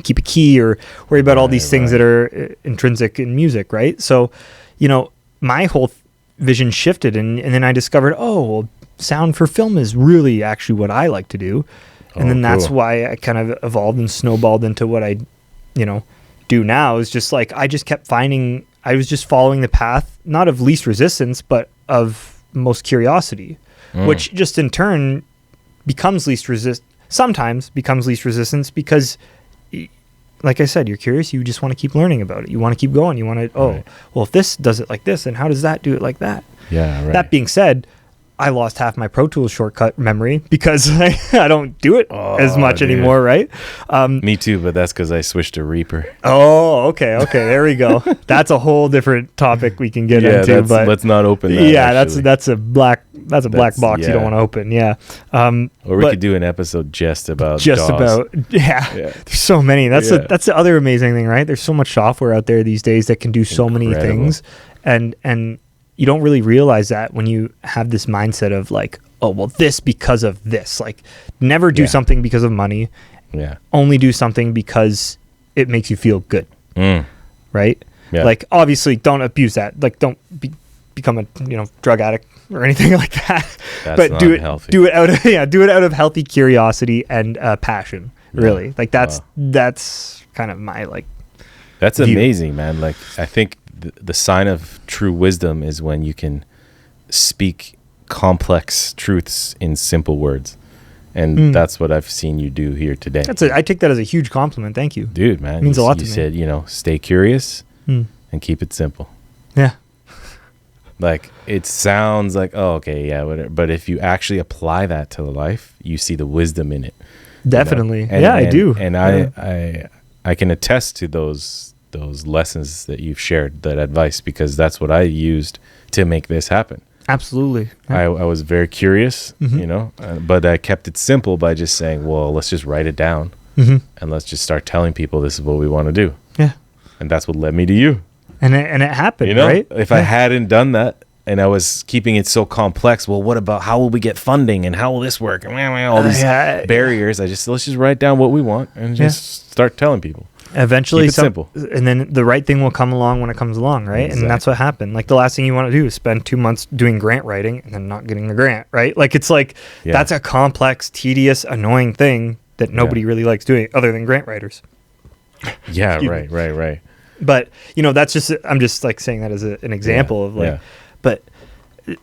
keep a key or worry about all these things that are intrinsic in music, right? So, my whole vision shifted and then I discovered, sound for film is really actually what I like to do. And then that's why I kind of evolved and snowballed into what I, do now is just like, I just kept finding, I was just following the path, not of least resistance, but of most curiosity, which just in turn becomes sometimes becomes least resistance because, like I said, you're curious. You just want to keep learning about it. You want to keep going. You want to, well, if this does it like this, then how does that do it like that? Yeah, right. That being said, I lost half my Pro Tools shortcut memory because I don't do it as much anymore, right? Me too, but that's because I switched to Reaper. Oh, okay. There we go. That's a whole different topic we can get into. But let's not open that. Yeah, that's a black box you don't want to open. Yeah. Or we could do an episode just about DAWs. There's so many. That's the other amazing thing, right? There's so much software out there these days that can do so many things, and you don't really realize that when you have this mindset of like, this because of this. Like, never do something because of money. Yeah. Only do something because it makes you feel good. Right? Yeah. Like, obviously, don't abuse that. Like, don't become a drug addict or anything like that. But do it out of healthy curiosity and passion. Really, like that's kind of my like. That's view. Amazing, man. Like, I think the sign of true wisdom is when you can speak complex truths in simple words. And that's what I've seen you do here today. I take that as a huge compliment. Thank you. Dude, man. It means a lot to me. You said, stay curious and keep it simple. Yeah. Like, it sounds like, whatever. But if you actually apply that to life, you see the wisdom in it. Definitely. I do. And I can attest to those lessons that you've shared, that advice, because that's what I used to make this happen. Absolutely. I was very curious, but I kept it simple by just saying, well, let's just write it down and let's just start telling people this is what we want to do. Yeah. And that's what led me to you. And it happened, right? If I hadn't done that, and I was keeping it so complex. Well, what about how will we get funding and how will this work? And all these barriers. Let's just write down what we want and just start telling people. Eventually, Keep it simple. And then the right thing will come along when it comes along, right? Exactly. And that's what happened. Like the last thing you want to do is spend 2 months doing grant writing and then not getting the grant, right? Like it's like that's a complex, tedious, annoying thing that nobody really likes doing other than grant writers. Yeah, right. But that's just I'm just like saying that as an example of like, but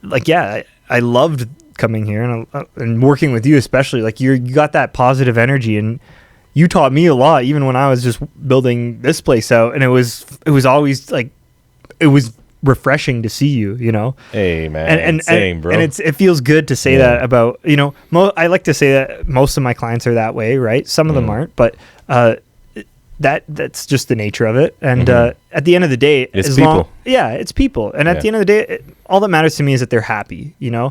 like I loved coming here and working with you, especially like you got that positive energy and. You taught me a lot, even when I was just building this place out, and it was always like, it was refreshing to see you, Hey man, and same, bro. And it feels good to say that about I like to say that most of my clients are that way, right? Some of them aren't, but that's just the nature of it. And at the end of the day, it's people. It's people. And at the end of the day, all that matters to me is that they're happy. Yeah,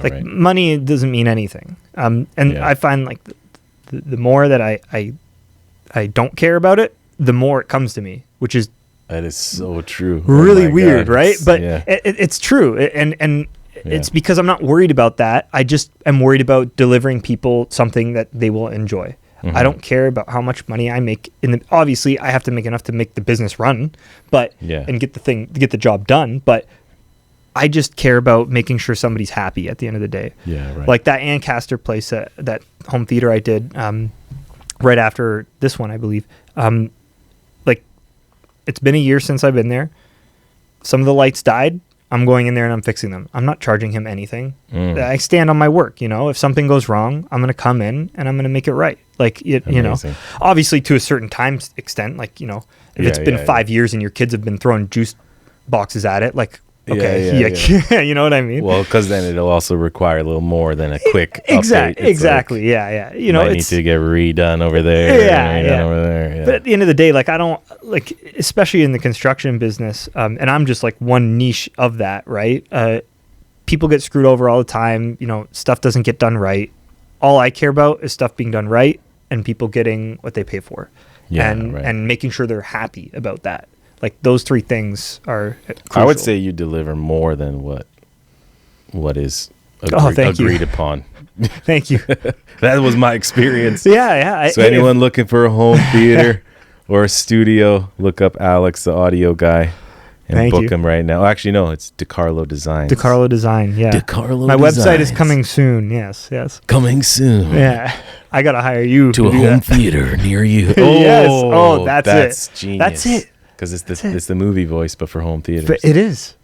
like money doesn't mean anything. I find like. The more that I don't care about it, the more it comes to me, which is that is so true. Really weird, right? But it's true, and it's because I'm not worried about that. I just am worried about delivering people something that they will enjoy. I don't care about how much money I make. Obviously, I have to make enough to make the business run, and get the job done. But I just care about making sure somebody's happy at the end of the day. Yeah, right. Like that Ancaster place, that home theater I did right after this one, I believe. Like it's been a year since I've been there. Some of the lights died. I'm going in there and I'm fixing them. I'm not charging him anything. I stand on my work. If something goes wrong, I'm going to come in and I'm going to make it right. Like, obviously to a certain time extent, like, if it's been 5 years and your kids have been throwing juice boxes at it, like, okay, you know what I mean? Well, because then it'll also require a little more than a quick update. Exactly. Like, might need to get redone over there. Over there. But at the end of the day, like I don't like, especially in the construction business, and I'm just like one niche of that, right? People get screwed over all the time. Stuff doesn't get done right. All I care about is stuff being done right and people getting what they pay for, and making sure they're happy about that. Like those three things are crucial. I would say you deliver more than what is agreed upon. Thank you. That was my experience. Yeah. So anyone looking for a home theater or a studio, look up Alex, the audio guy, and book him right now. Actually, no, it's Dicarlo Designs. Dicarlo Design, yeah. Dicarlo My Designs. website is coming soon. Yes. Coming soon. Yeah. I gotta hire you to a home theater near you. Yes. Oh, that's it. Genius. That's it. Because it's the movie voice, but for home theaters. But it is.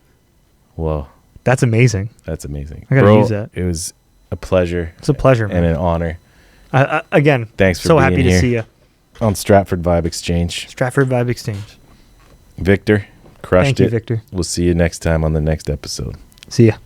Whoa. That's amazing. I gotta use that. It was a pleasure. It's a pleasure, man. And an honor. Again, thanks for so being happy here to see you on Stratford Vibe Exchange. Stratford Vibe Exchange. Victor, crushed it. Thank you, Victor. We'll see you next time on the next episode. See ya.